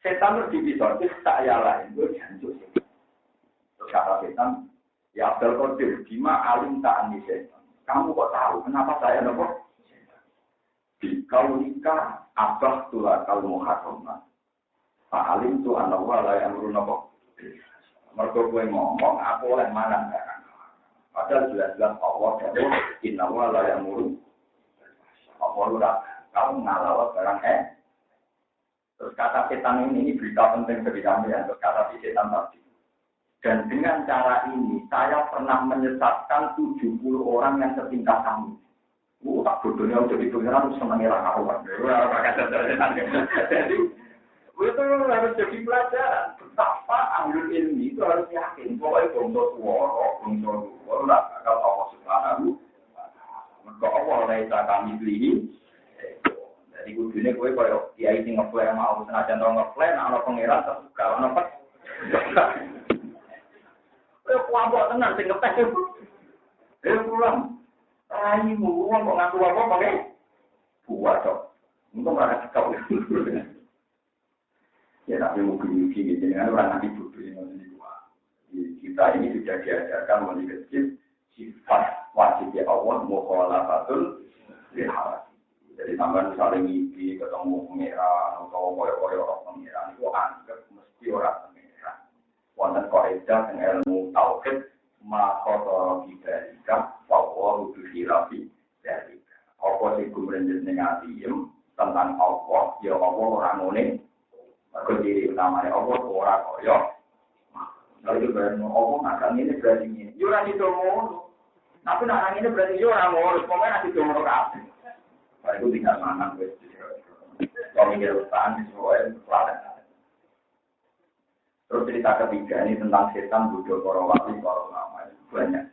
Setan itu dipisah, saya lain, gue jancuk sih. Terus kata setan, ya Abdul Qadir, bima alim ta'ani setan. Kamu kok tahu, kenapa saya nopo? Di kaunika abah tulah kalau muharramah. Pak alim tu anak wala yang urun nopo. Mereka gue ngomong, aku oleh mana enggak. Padahal jelas-jelas Allah jauh, inna wala yang urun. Allah udah, kamu ngalawat barang Terus kata setan ini berita penting bagi kami ya, terus kata si setan tadi. Dan dengan cara ini, saya pernah menyesatkan 70 orang yang setingkat kami. Tak bodohnya udah didengar, senangnya lah kawan. Jadi, itu harus jadi pelajaran. Betapa ambil ilmi itu harus yakin. Pokoknya bongso suara, nak kalau Allah subhanahu. Maka Allah laisa kami beli. Jadi kudunya gue kalau kiai sing ngeplan mau senajan tau ngeplan, ana pangeran terbuka, ana apa? Kuambok tenan sing ngeplan. Pulang. Raimu wong kok ngaku apa pakai? Buat kok. Untung ora kau. Ya tapi mungkin gitu dengan orang nanti bodoh yang masih dua. Kita ini sudah diajarkan mulai kecil sifat wajibnya Allah mukhalafatul lihawat. Jadi tambah saling ngisi ketemu pengeran atau koyo-koyo orang pengeran itu anggap mesti orang pengeran. Wonten kaidah teng ilmu tauhid makotoro bidarika bahwa itu hilafi dari. Apa sih kumrenjet ning atiem tentang Allah ya Allah orang ngene. Maka diri utamanya Allah ora koyo. Lalu berarti Allah akan ini berarti ini. Yo ora ditomo. Tapi nak ini berarti yo ora ngono, pokoke nek ditomo kabeh. Itu tinggal mana gue. Kalau mikir usahaan sesuai pelajaran. Terus cerita ketiga ini tentang setan bodoh para wali para ulama itu banyak.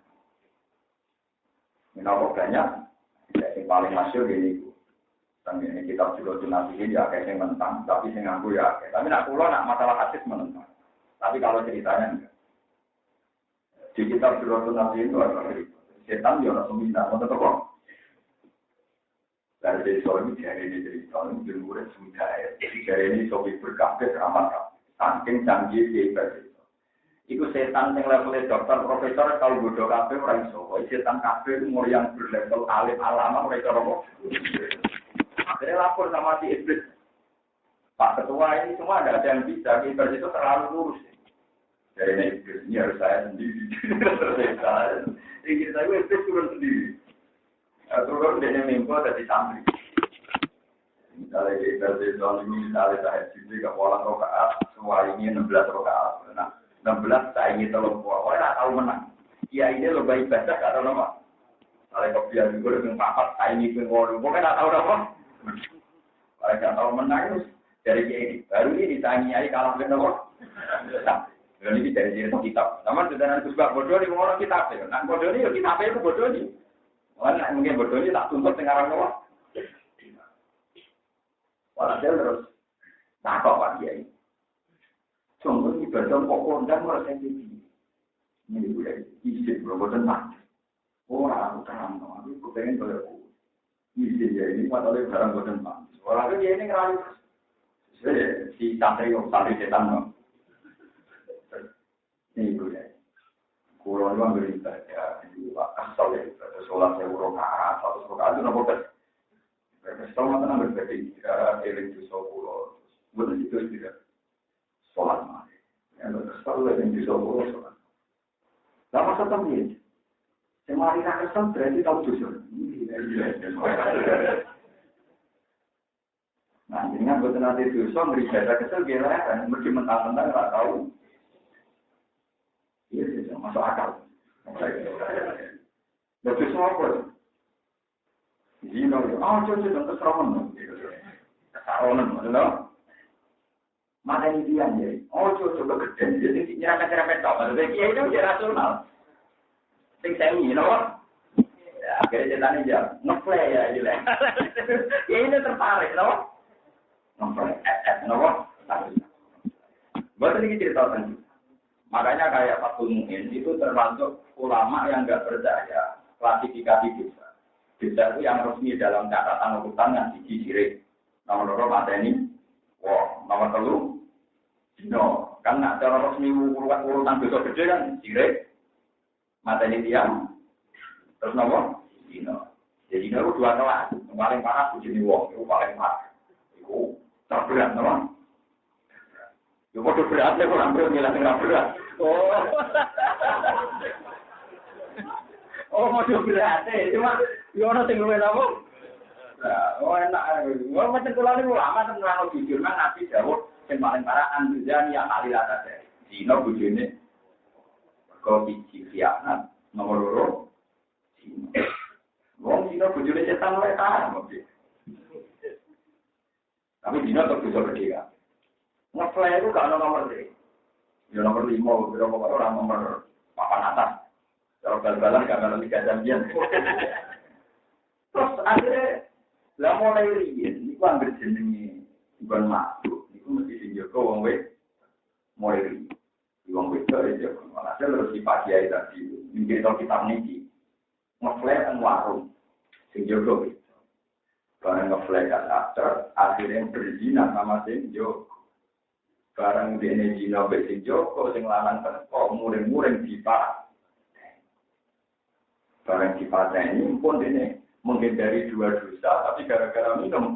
Kenapa banyak? Yang paling masyhur ini. Tapi ini kitab Julutul Nabi ini ya kayak yang menentang, tapi yang ngaku ya kayak. Tapi nak pulau nak masalah hadis menentang. Tapi kalau ceritanya enggak. Di kitab Julutul Nabi itu ada setan dia orang pemindah, mau tetap. Dari soal ini dari cerita ini bermurid sudah ya. Dari ini soal berkabeh ramah saking canggih hebat. Iku setan yang levelnya dokter profesor kalau bodoh kabeh ora iso. Setan kabeh umur yang berlevel alim alama mereka roboh. Akhirnya lapor sama si iblis. Pak Ketua ini semua ada yang bisa. Iblis itu terlalu lurus. Dari iblis ini harus saya sendiri. Ini saya iblis turun sendiri. Turun dia mimpi dari santri. Misalnya iblis ini misalnya saya sendiri ke pola rokaat. Semua ini 16 rokaat. Nah 16 saya ingin tolong buat. Orang tak tahu menang. Ya ini lebih ibadah atau nama. Kalau kebiasaan gue dengan papat saya ini pengorban. Pokoknya tak tahu apa. Kalau tidak tahu menang dari ini baru ini ditanyai kalah dengan apa? Dan ini dari cerita kitab. Namun sudah nanti sebab bodoh ini orang kitab. Nah bodoh ini kitab itu bodoh ini. Mungkin bodoh ini tak tuntut dengan orang apa? Walhasil terus takut Pak Kiai. Sungguh ibadah pokok dan merasa ini. Ini boleh izin berbodoh tak. Orang terang, aku pengen berlaku. Izin ya ini masalah barang bodoh tak. Orang itu dia ini ngerayu. Si santri setan. Ini boleh. Kurang luang beribadah. Asal ya, sholat saya urokaat, satu urokaat itu nopo tes. Selama tenang berbeda, eling di Solo, betul itu tidak sholat mati. Yang kesal yang di Solo sholat. Lama setam ini, semari nak kesal berarti tahu jujur. Nah, dengan betul nanti dosa beribadah kesal gila kan, mesti mentang-mentang nggak tahu. Iya, masuk akal. Betul semua pun. Zino, coba keseroman. Keseroman, betul? Mana ini dia jadi? Coba gede. Jadi nyerempet-nyerempet tak. Maksudnya dia itu dia rasional. Sing semi, no? Akhirnya ceritanya dia ngeplay ya, gila. Ya ini tertarik, no? Ngeplay, no? Betul ini cerita tentang. Makanya kayak Fathul Mu'in itu termasuk ulama yang nggak percaya klasifikasi dosa. Dosa itu yang resmi dalam catatan urutan yang siji sirik. Nomor loro mateni wong, nomor telu dino. Kan nak cara resmi urutan dosa gede kan sirik mateni tiang. Terus nomor dino. Jadi itu dua kelas. Yang paling parah bujuni wong, itu paling parah. Itu terberat, nomor. Ya bodoh beratnya kok hampir ngilang nggak berat. Oh bodoh beratnya, cuma yono tinggal apa? Oh enak, oh macam kalau ini ulama tentang jujur mah nabi jawab yang paling parah anjuran yang kali rata deh. Dino bujune kau biji khianat nomor loro. Wong dino bujune setan mereka mesti. Tapi dino tetap bisa gede kan. Ngeplay itu gak ada nomor 3. Ya nomor 5, berapa orang nomor papan atas. Kalau bal-balan gak ada 3 jam. Terus akhirnya, lah mulai riyen, itu hampir jenenge bukan makhluk. Itu mesti sinjoko wong wek mulai riyen. Di wong wek itu, malah terus dipakai tadi. Mungkin kalau kita niki, ngeplay kan warung. Sinjoko itu. Karena ngeplay kan aktor, akhirnya berzina sama sinjoko. Barang dene dina wis sing Joko sing lanang kok muring-muring dipak. Barang dipateni pun dene menghindari dua dosa, tapi gara-gara minum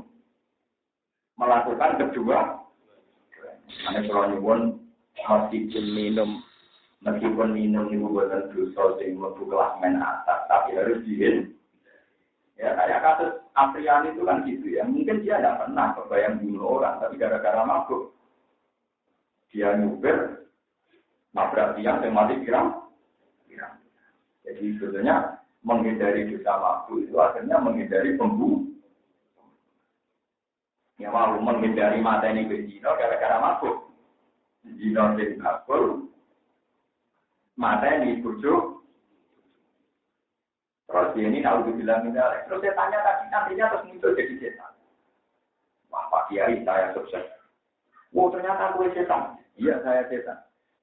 melakukan kedua. Ane kalau nyuwun meskipun minum itu bukan dosa sing mlebu kelas men atas, tapi harus dihin. Ya kayak kasus Apriani itu kan gitu ya. Mungkin dia tidak pernah kebayang bunuh orang, tapi gara-gara mabuk. Dia nyuber, nabrak tiang, yang mati pirang. Jadi sebetulnya menghindari dosa mabuk itu akhirnya menghindari pembunuh. Ya mau menghindari mata ini ke Cina gara-gara mabuk. Cina sing kabur, mata ini bujuk. Terus dia ini tahu dibilang ini, terus saya tanya tadi nantinya terus muncul jadi setan. Wah Pak Kiai saya sukses. Oh ternyata aku setan. Iya saya setan.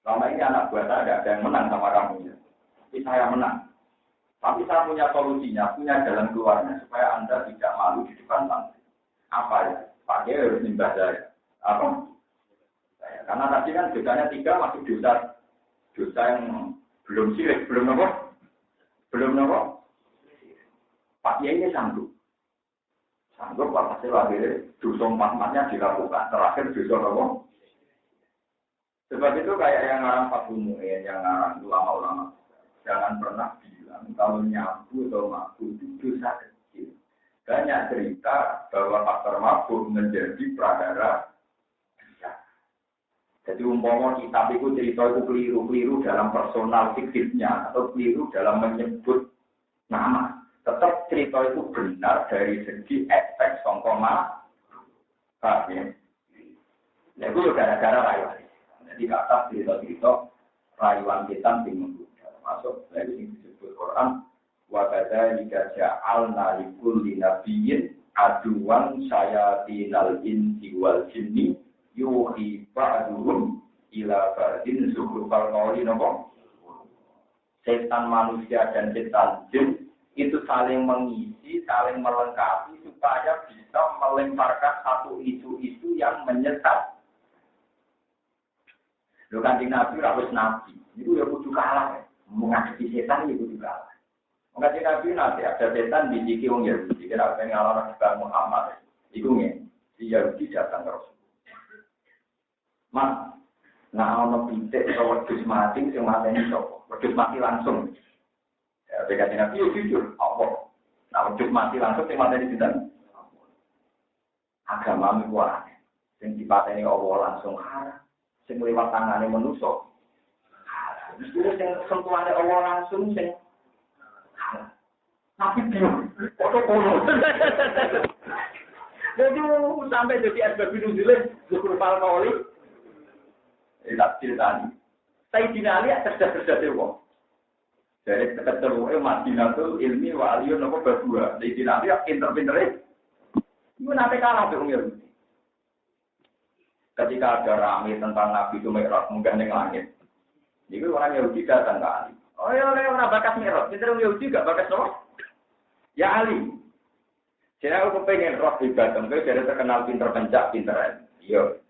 Selama ini anak buah saya ada yang menang sama kamu ya. Tapi saya menang. Tapi saya punya solusinya, punya jalan keluarnya supaya Anda tidak malu di depan santri. Apa ya? Pak Kiai harus nimbah saya. Apa? Saya. Karena tadi kan dosanya 3 masih dosa yang belum sirik, belum apa? Belum apa? Pak Kiai ini sanggup. Sanggup hasil akhirnya dosa 4-4-nya dilakukan. Terakhir dosa apa? Sebab itu kayak yang ngarang Fathul Mu'in, yang ngarang ulama-ulama. Jangan pernah bilang kalau nyabu atau mabuk itu dosa kecil. Banyak cerita bahwa faktor mabuk menjadi pradara. Jadi umpama kitab itu cerita itu keliru dalam personal fiktifnya atau keliru dalam menyebut nama. Tetap cerita itu benar dari segi efek songkoma. Paham ya? Nah itu gara-gara rayuan. Jadi kata cerita-cerita rayuan setan yang menggoda. Masuk dari yang disebut Quran. Wa kadzalika ja'alna likulli nabiyyin aduwan syayatinal insi wal jinni yuhi ba'duhum ila ba'din zukhrufal qawli napa? Setan manusia dan setan jin itu saling mengisi, saling melengkapi supaya bisa melemparkan satu isu-isu yang menyesat. Lho Kanjeng Nabi harus nabi. Itu ya kudu kalah ya. Menghadapi setan ya kudu kalah. Kanjeng Nabi nanti ada setan dijiki wong Yahudi. Kira pengen ngalahkan Nabi Muhammad. Iku nge, si Yahudi datang terus. Mas, nah ono pitik atau wedhus mati sing mateni sapa? Wedhus mati langsung. Ya Kanjeng Nabi yo jujur, apa? Nah wedhus mati langsung sing mateni sinten? Agama iku aneh. Sing dipateni Allah langsung haram. Sing lewat tangane manusa. Mesti sing sentuhane Allah langsung sing tapi bingung. Foto-foto. Jadi sampai jadi asbab nuzul zukur fal qauli. Tak ceritani. Sayyidina Ali cerdas-cerdas wong. Dari ketemu Madinatul Ilmi wa Aliyun apa berdua. Sayyidina Ali pinter-pintere. Iku nate kalah be wong ketika ada rame tentang Nabi itu Mi'raj munggah ning langit. Itu orang Yahudi datang ke Ali. Oh ya orang bakas Mi'raj. Kita orang Yahudi gak bakas apa? Ya Ali. Jadi aku pengen roh ibadah, jadi terkenal pinter pencak, pinteran. Iya.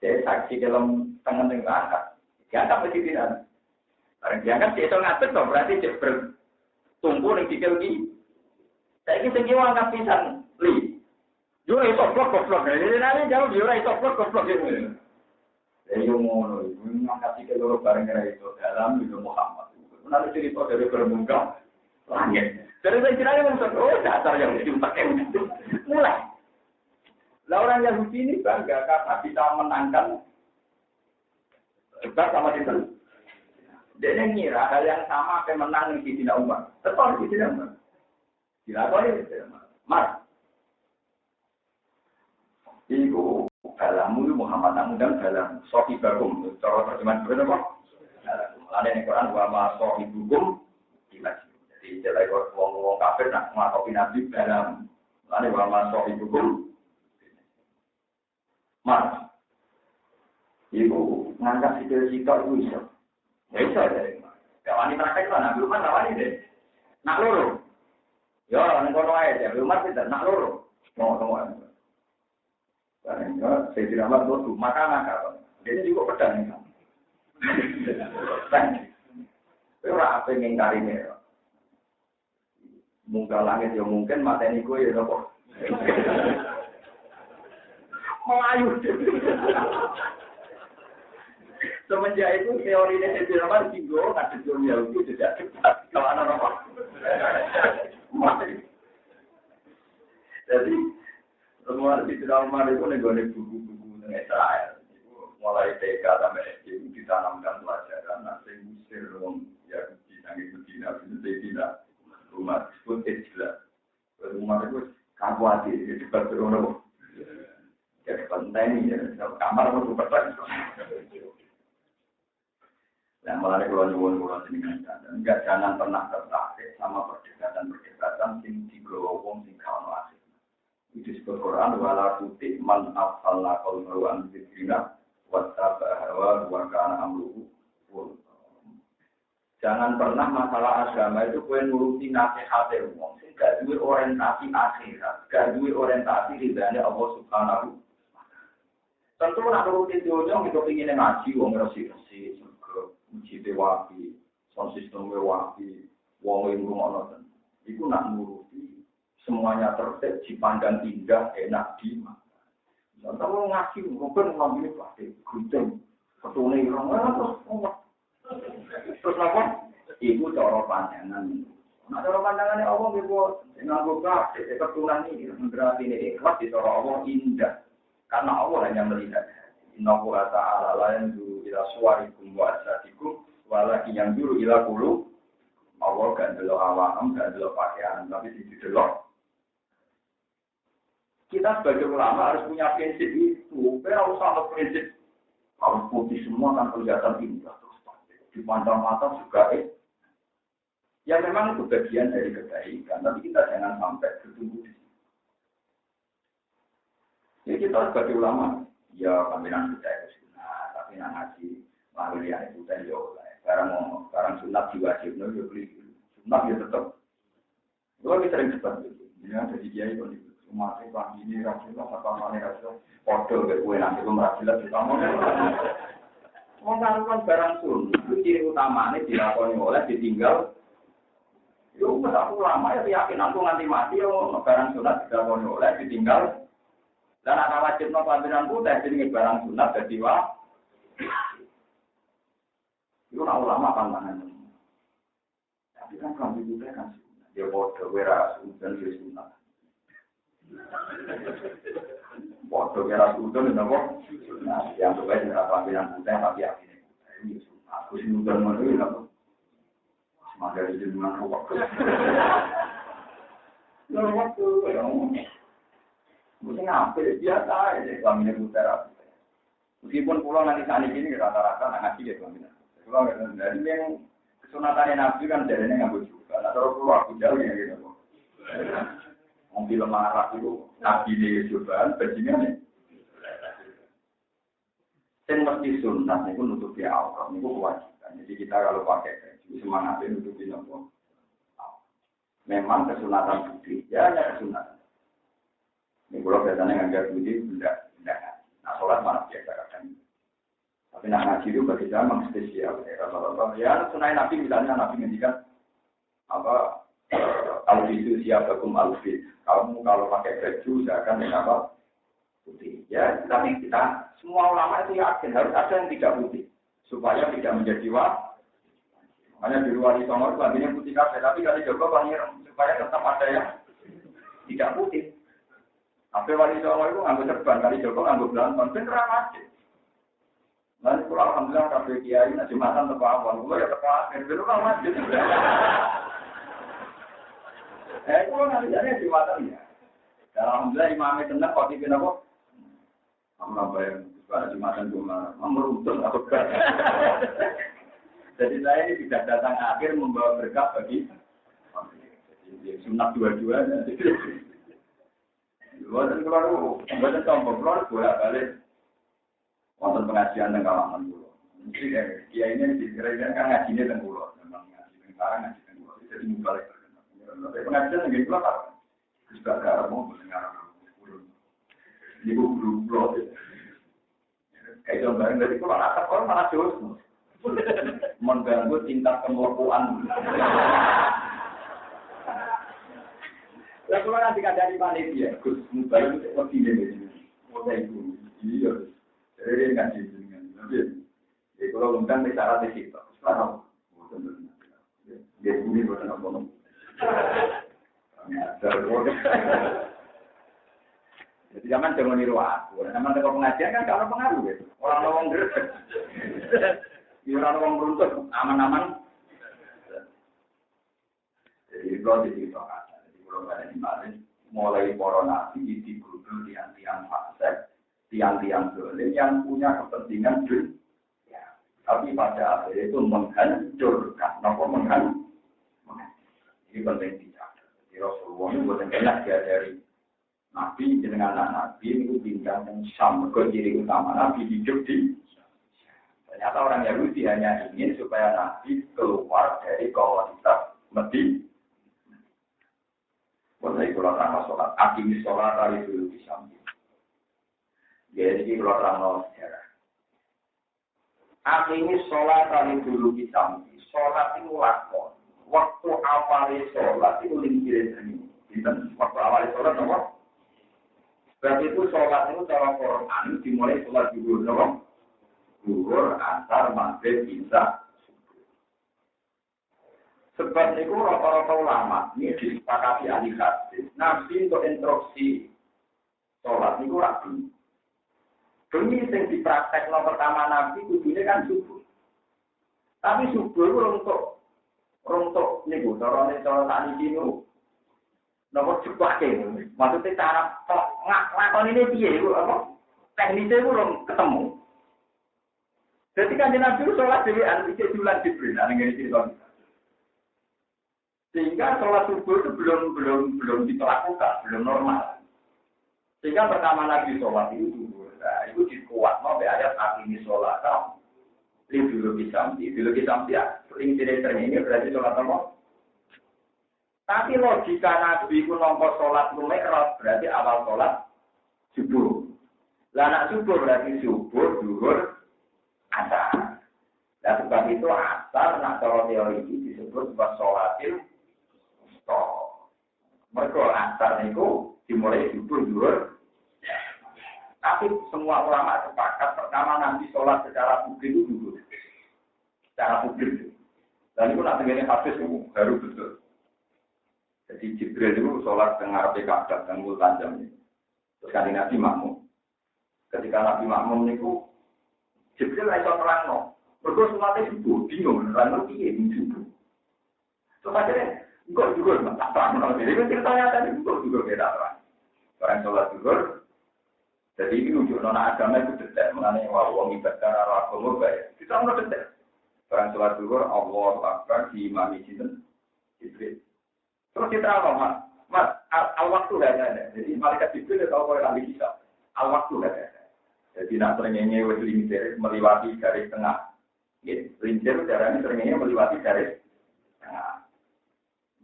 Jadi saksi dalam tangan yang angkat. Diangkat mesti tidak. Barang diangkat dia itu ngatur dong, berarti dia bertumbuh yang dikil ini. Saya ini segi angkat pisan, li. Jura itu blok. Jadi nanti jauh jura itu blok gitu. Jadi ngono, angkat dikil dulu bareng itu dalam itu Muhammad. Nanti cerita dari bermuka langit. Jadi saya kira yang dasar yang dipakai mulai. Lah orang Yahudi ini bangga karena bisa menangkan debat sama kita. Dia ngira hal yang sama akan menang di Sidina Umar. Tetap di Sidina Umar. Dilakoni di Sidina Umar. Mas. Iku kalamu Muhammad Namudan dalam Sohibakum. Cara terjemahan berapa? Ada di Quran wa ma Sohibukum dilas. Jadi jelek orang kafir nak mengakopi Nabi dalam ada wa ma Sohibukum. Mas. Iku ngangkat sikil-sikil itu bisa. Ya bisa deh. Gak wani praktek lah, belum kan wani deh. Nak loro. Ya, nang kono ae ya, belum mati dah nak loro. Ngomong ae. Karena saya tidak mau tuh makan apa. Dia juga pedang kan. Ora apa ngingkari ne. Munggah langit ya mungkin mateni kowe ya apa. Melayu. Semenjak itu teori Islam tinggal ada dunia itu tidak cepat kalau ada apa. Jadi semua di dalam itu negara buku-buku dengan Israel. Mulai TK sampai SD ditanamkan pelajaran nanti Mesir orang Yahudi sangat Medina Medina rumah pun Islam. Rumah itu kabuati di dekat rumah. Ya penting ya kamar itu berperan. Yang melalui kulon dengan enggak jangan pernah tertarik sama perdebatan sing digowong sing kawan asik. Itu disebut Quran wala tuti man afalna qalbu an dzikrina wa tabahawa wa kana amruhu. Jangan pernah masalah agama itu kowe nuruti nasihat wong sing gak duwe orientasi akhirat, gak duwe orientasi ridane Allah Subhanahu. Tentu nak nuruti dunia kita pengin ngaji wong resi-resi uji dewapi, sound system dewapi, wong yang rumah itu nak nuruti semuanya tertib, dipandang indah, enak dimana. Kalau ngaji, mungkin ngambil plastik, gunting, ketune orang terus apa? Ibu cara pandangan. Nah cara pandangannya Allah ibu nganggo plastik, ketunan ini berarti ini ikhlas di cara Allah indah, karena Allah hanya melihat. Innahu ta'ala la yanzuru ila suwarikum wa asatikum walakin yanzuru ila qulub. Allah gak delok awam, gak delok pakaian, tapi sing didelok. Kita sebagai ulama harus punya prinsip itu. Kita harus sama prinsip harus putih semua kan kelihatan indah terus dipandang mata juga ya memang itu bagian dari kebaikan, tapi kita jangan sampai bertumbuh di sini. Jadi kita sebagai ulama ya pimpinan kita itu sunnah, tapi nak ngaji lalu dia itu tadi yo. Sekarang sunnah diwajib, no yo beli sunnah ya tetap. Kalau kita sering sebut itu, ya jadi dia itu umat pagi ini rasulullah apa mana rasul, order berkue nanti merasilah kita mau. Mengangkat barang sunnah, itu ciri utamanya dilakoni oleh ditinggal. Yo aku lama ya yakin aku nganti mati yo barang sunnah dilakoni oleh ditinggal. Dan anak wajib no pelajaran putih jadi barang sunat jadi wah. Itu nak ulama pantangan. Tapi kan kami putih kan sunat. Dia bodoh wera sunat dia sunat. Bodoh wera sunat apa? Nah, yang terbaik adalah pelajaran putih tapi yakin ini sunat. Aku sunat mana ini apa? Semangat dari jenengan rokok. Rokok tu yang mungkin hampir biasa ya kelamin utara. Meskipun pulau nanti saat ini rata-rata ngaji ya kelamin. Pulau dari yang kesunatan nabi kan jadinya nggak boleh juga. Nah terus pulau aku jauh ya gitu. Mobil lemah itu nabi ini cobaan bajingan nih. Yang mesti sunat itu nutupi aurat itu kewajiban. Jadi kita kalau pakai baju semangatnya nutupi nopo. Memang kesunatan putih ya hanya kesunatan. Ini kalau biasanya ngajar putih, benda. Nah, sholat mana biasa kadang. Tapi nak ngaji itu bagi saya memang spesial. Ya, sunai Nabi misalnya Nabi ngendikan apa alfisu siapakum alfis. Kamu kalau pakai baju jangan yang apa putih. Ya, tapi kita semua ulama itu yakin harus ada yang tidak putih supaya tidak menjadi makanya di luar itu nomor bagiannya putih kafe, tapi kali Joko panggil supaya tetap ada yang tidak putih. Apa wali songo itu nganggo serban, kali Joko nganggo belanton, ben terang aja. Lalu kalau alhamdulillah kafe kiai nak jumatan tepat awal, kalau ya tepat akhir, ben orang masjid. Kalau nantinya jumatan ya. Alhamdulillah imamnya tenang, kok tipin apa? Kamu nambah yang pada jumatan cuma meruntun atau berat. Jadi saya ini tidak datang akhir membawa berkah bagi jadi sunat dua-duanya. Buatan keluar, buatan tombol keluar bolak balik. Wonten pengajian dan kalangan dulu. Mesti dia ini dikira kan ngajinya dan pulau, memang ngaji sekarang ngaji dan pulau. Jadi balik. Pengajian yang gitu lah. Juga gak mau mendengar guru. Ini guru pulau. Kayak contohnya dari pulau atas orang malah jauh. Mengganggu tingkat kemelakuan. Lah kalau nanti dari panitia, Gus Mubarak itu lebih dari mulai itu. Iya, jadi nggak dengan. Jadi kalau undang bicara di situ, sekarang dia ini bukan apa-apa. Jadi zaman jangan niru aku. Zaman teko pengajian kan kalau pengaruh gitu. Orang lawang gresek. Orang lawang beruntut aman-aman. Jadi kalau diceritakan, jadi kalau ada di mana mulai corona ini digudul tiang-tiang fase, tiang-tiang dolim yang punya kepentingan dunia. Tapi pada akhirnya itu menghancurkan, ini penting tidak. Jadi Rasulullah itu bukan enak ya dari Nabi dengan anak Nabi itu tinggal yang sama ke diri utama Nabi hidup di. Ternyata orang Yahudi hanya ingin supaya Nabi keluar dari komunitas Medina. Mulai keluar tanah sholat, akimis sholat hari dulu di samping. Jadi keluar tanah sejarah. Akimis sholat hari dulu di samping. Sholat itu lakon. Waktu awal sholat itu lingkirin ini. Waktu awal sholat apa? Berarti itu sholat itu cara Quran dimulai sholat zuhur, no? Zuhur, asar, maghrib, isya. Sebab itu rata-rata ulama ini disepakati ahli hadis. Nabi untuk instruksi sholat itu rapi. Demi yang dipraktekkan pertama Nabi kudunya kan subuh. Tapi subuh itu untuk nih bu, cara tani kinu. Nomor cepat ini, maksudnya cara ngakon ini dia itu apa? Teknisnya itu belum ketemu. Jadi kan Nabi itu sholat dari antisipasi bulan Jibril, ada yang cerita. Sehingga sholat subuh itu belum dilakukan, belum normal. Sehingga pertama Nabi sholat itu subuh, nah, itu dikuat mau ayat ini sholat tau. Biologi samti ya, sering ini berarti sholat apa? Tapi logika Nabi itu nomor sholat lumerot berarti awal sholat subuh. Lah nak subuh berarti subuh, zuhur, asar. Dan sebab itu asar nak cara teori ini disebut sebagai sholatil stop. Mereka asar itu dimulai subuh, zuhur. Tapi semua ulama sepakat pertama Nabi sholat secara publik itu zuhur. Secara publik. Dan itu nanti ini habis itu baru betul. Jadi Jibril itu sholat tengah Ka'bah tengah tajam ini. Terus kali Nabi makmum. Ketika Nabi makmum itu Jibril itu terang no. Berdoa sholatnya subuh, bingung, terang piye subuh. Terus akhirnya, enggak juga tak terang no. Jadi ceritanya tadi enggak juga beda terang. Orang sholat zuhur. Jadi ini nunjuk nona agama itu detail. Mengenai wawang ibadah arah agama baik. Kita mau detail. Orang sholat zuhur, Allah Akbar di imami Jibril. Terus kita apa, Mas? Al-waktu gak ada. Jadi malaikat Jibril tahu kalau lagi bisa. Al-waktu gak ada. Jadi nak seringnya lincir melewati garis tengah. Lincir caranya seringnya melewati garis tengah.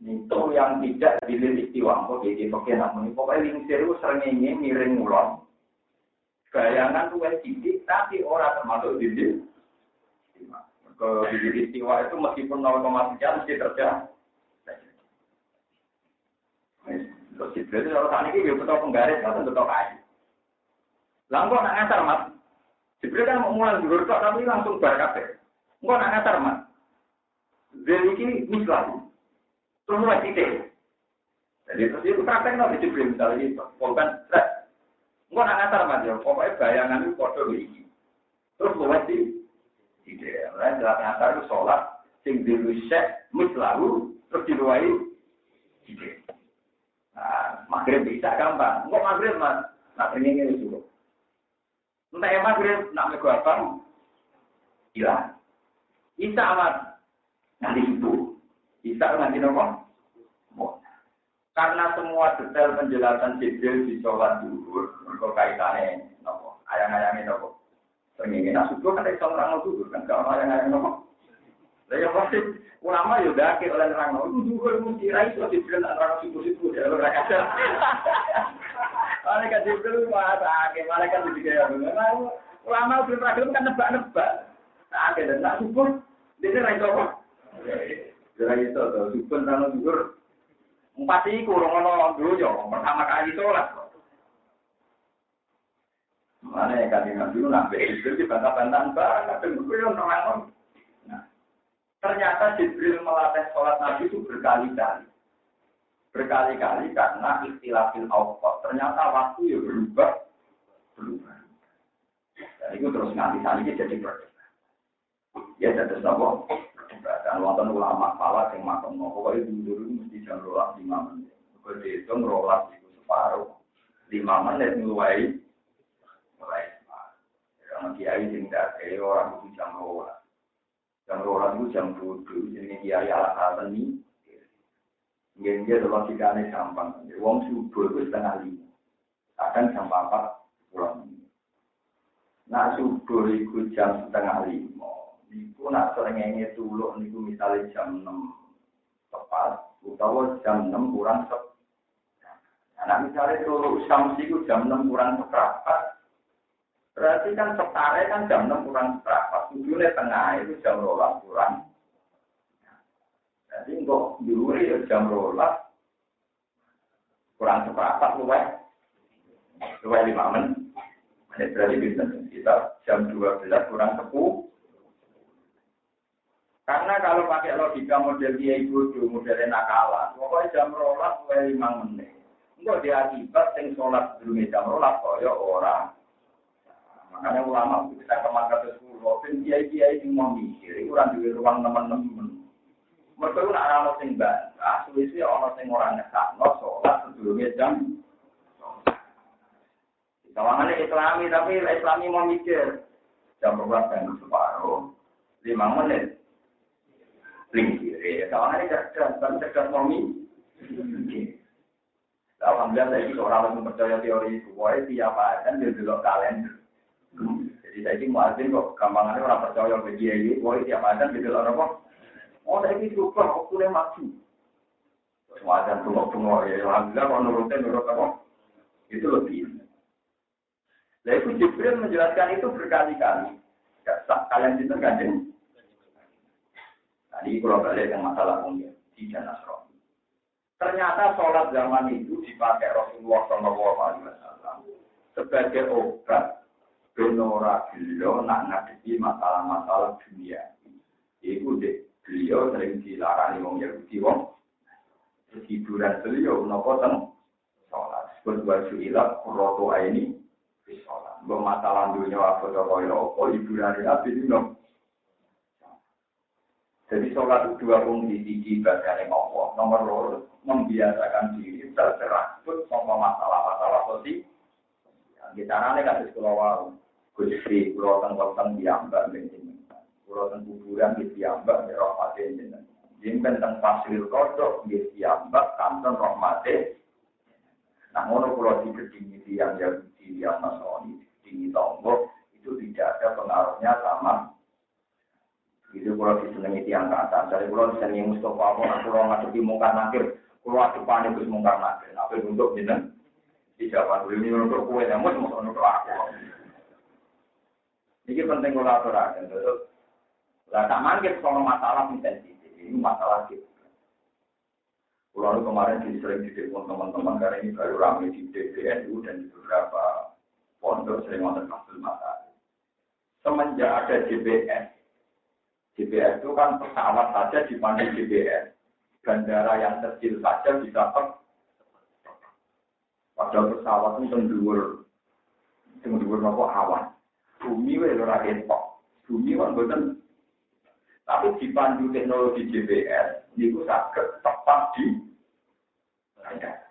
Itu yang tidak dililit istiwa, kok jadi pakai namun pokoknya lingsir itu sering miring ngulon. Bayangan tuh sedikit, tapi orang termasuk dililit. Kalau dililit istiwa itu meskipun 0,3 mesti terjadi. Terus itu kalau saat ini dia betul penggaris, kan betul kayu. Lalu nak ngasar mas, Jibril kan mau mulai dulu tapi langsung berkata, enggak nak ngasar mas. Jadi ini misal. Semua titik. Jadi terus itu praktek nanti Jibril misalnya itu, bukan stres. Enggak nak ngatar mas ya, pokoknya bayangan itu foto ini. Terus luwes di titik. Lain jelas ngatar itu sholat, sing dilusek, mislalu, terus diluai titik. Nah, maghrib bisa gampang. Enggak maghrib mas, nak ini dulu. Entah yang maghrib, nak meguapang, hilang. Isa mas, nanti subuh. Isa nanti nopo. Karena semua detail penjelasan Jibril di sholat zuhur, mereka kaitannya nopo, ayang-ayangnya nopo. Sering nak subuh kan iso nerang zuhur kan, kalau ayang-ayang nopo. Saya pasti ulama yo dake oleh nerang nopo zuhur mesti ra iso Jibril nerang subuh-subuh ya ora kada. Malaikat Jibril masak, malaikat juga ya. Ulama belum ragil kan nebak-nebak. Nah, ada nak subuh, dia ra iso apa? Jadi itu tuh, sukun sama zuhur. Empat ini kurang ono dulu ya, pertama kali sholat. Mana yang kadang dulu nabi Jibril dibantah-bantahan banget, dan gue yang orang. Nah, ternyata Jibril melatih sholat Nabi itu berkali-kali. Berkali-kali karena istilahil awqat. Ternyata waktu ya berubah. Dan itu terus nganti saat ini jadi berbeda. Ya, jadi apa? Dan wonten ulama pala sing makom pokoke dulu mesti jam 12 5 menit. Kok dihitung 12 iku separuh. 5 menit mulai. Ya kiai sing dake ora kudu jam 12. Jam 12 itu jam 7 jenenge kiai ala-ala ni. Nggih logikane gampang. Wong subuh itu setengah 5. Kadang jam 4 pulang. Nah subuh itu jam setengah 5. Iku nak serengenge tuluk niku misalnya jam 6 tepat utawa jam 6 kurang seperempat. Nah misalnya tuluk Syams iku jam 6 kurang seperempat. Berarti kan setare kan jam 6 kurang seperempat. Tujuhnya tengah itu jam 12 kurang. Jadi kok dulu ya jam 12 kurang seperempat luwih 5 menit. Berarti bisa kita jam 12 kurang 10. Karena kalau pakai logika model kiai bodoh, model nakalan, pokoknya jam 12 5 menit. Enggak diakibat sing sholat sebelum jam 12 kaya orang. Makanya ulama bisa kemana ke 10, ben kiai-kiai sing mau mikir, itu orang duwe ruang teman-teman. Mereka nak ana sing bantah, suwi-suwi ana sing ora ngesakno sholat sebelum jam. Kawangannya Islami, tapi Islami mau mikir jam 12 dan separuh, 5 menit. Lingkir, kawangannya cerdas, tapi cerdas momi. Alhamdulillah saya ini orang yang percaya teori itu, boleh tiap ajan dia belok kalender. Jadi saya ini muadzin kok, gampangannya orang percaya ke dia ini, boleh tiap ajan dia belok apa? Oh saya ini super, waktunya maju. Semua ajan tunggu-tunggu, ya alhamdulillah kalau nurut apa? Itu lebih. Nah itu Jibril menjelaskan itu berkali-kali. Kalian itu ganjeng. Tadi kalau balik yang masalah umum di Nasrani. Ternyata sholat zaman itu dipakai Rasulullah SAW sebagai obat benora beliau nak ngadepi masalah-masalah dunia. Itu beliau sering dilarang wong Yahudi wong. Hiburan beliau nopo teng sholat. Sebab ilat roto ini di sholat. Masalah dunia apa apa hiburan ini nopo. Jadi sholat itu dua fungsi ibadah yang Allah. Nomor 2 membiasakan diri tercerabut sama masalah-masalah sosial. Bicaranya kan di sekolah waru. Gusti pulau tentang diambak dengan pulau tentang kuburan di diambak di rahmati dengan. Jadi tentang fasil kodok di diambak kantor rahmati. Namun pulau di kedini yang Yahudi yang Nasrani di Tombok itu tidak ada pengaruhnya sama. Itu kalau disenangi tiang kata, dari kalau disenangi Mustafa, kalau ngadepi mungkar nakir, kalau adepan itu mungkar nakir. Apa untuk jeneng? Dijawab dulu ini untuk kue, namun untuk aku. Ini penting kolaborasi. Lah tak mangkir soal masalah sensitif, ini masalah gitu. Kalau kemarin sering ditelepon teman-teman karena ini baru ramai di DPNU dan di beberapa pondok sering nonton kasus masalah. Semenjak ada GPS itu kan pesawat saja dipandu GPS. Bandara yang kecil saja bisa padahal pesawat itu tenggur nopo awan. Bumi itu ora entok. Bumi kan boten. Tapi dipandu teknologi GPS niku saged tepat di landang.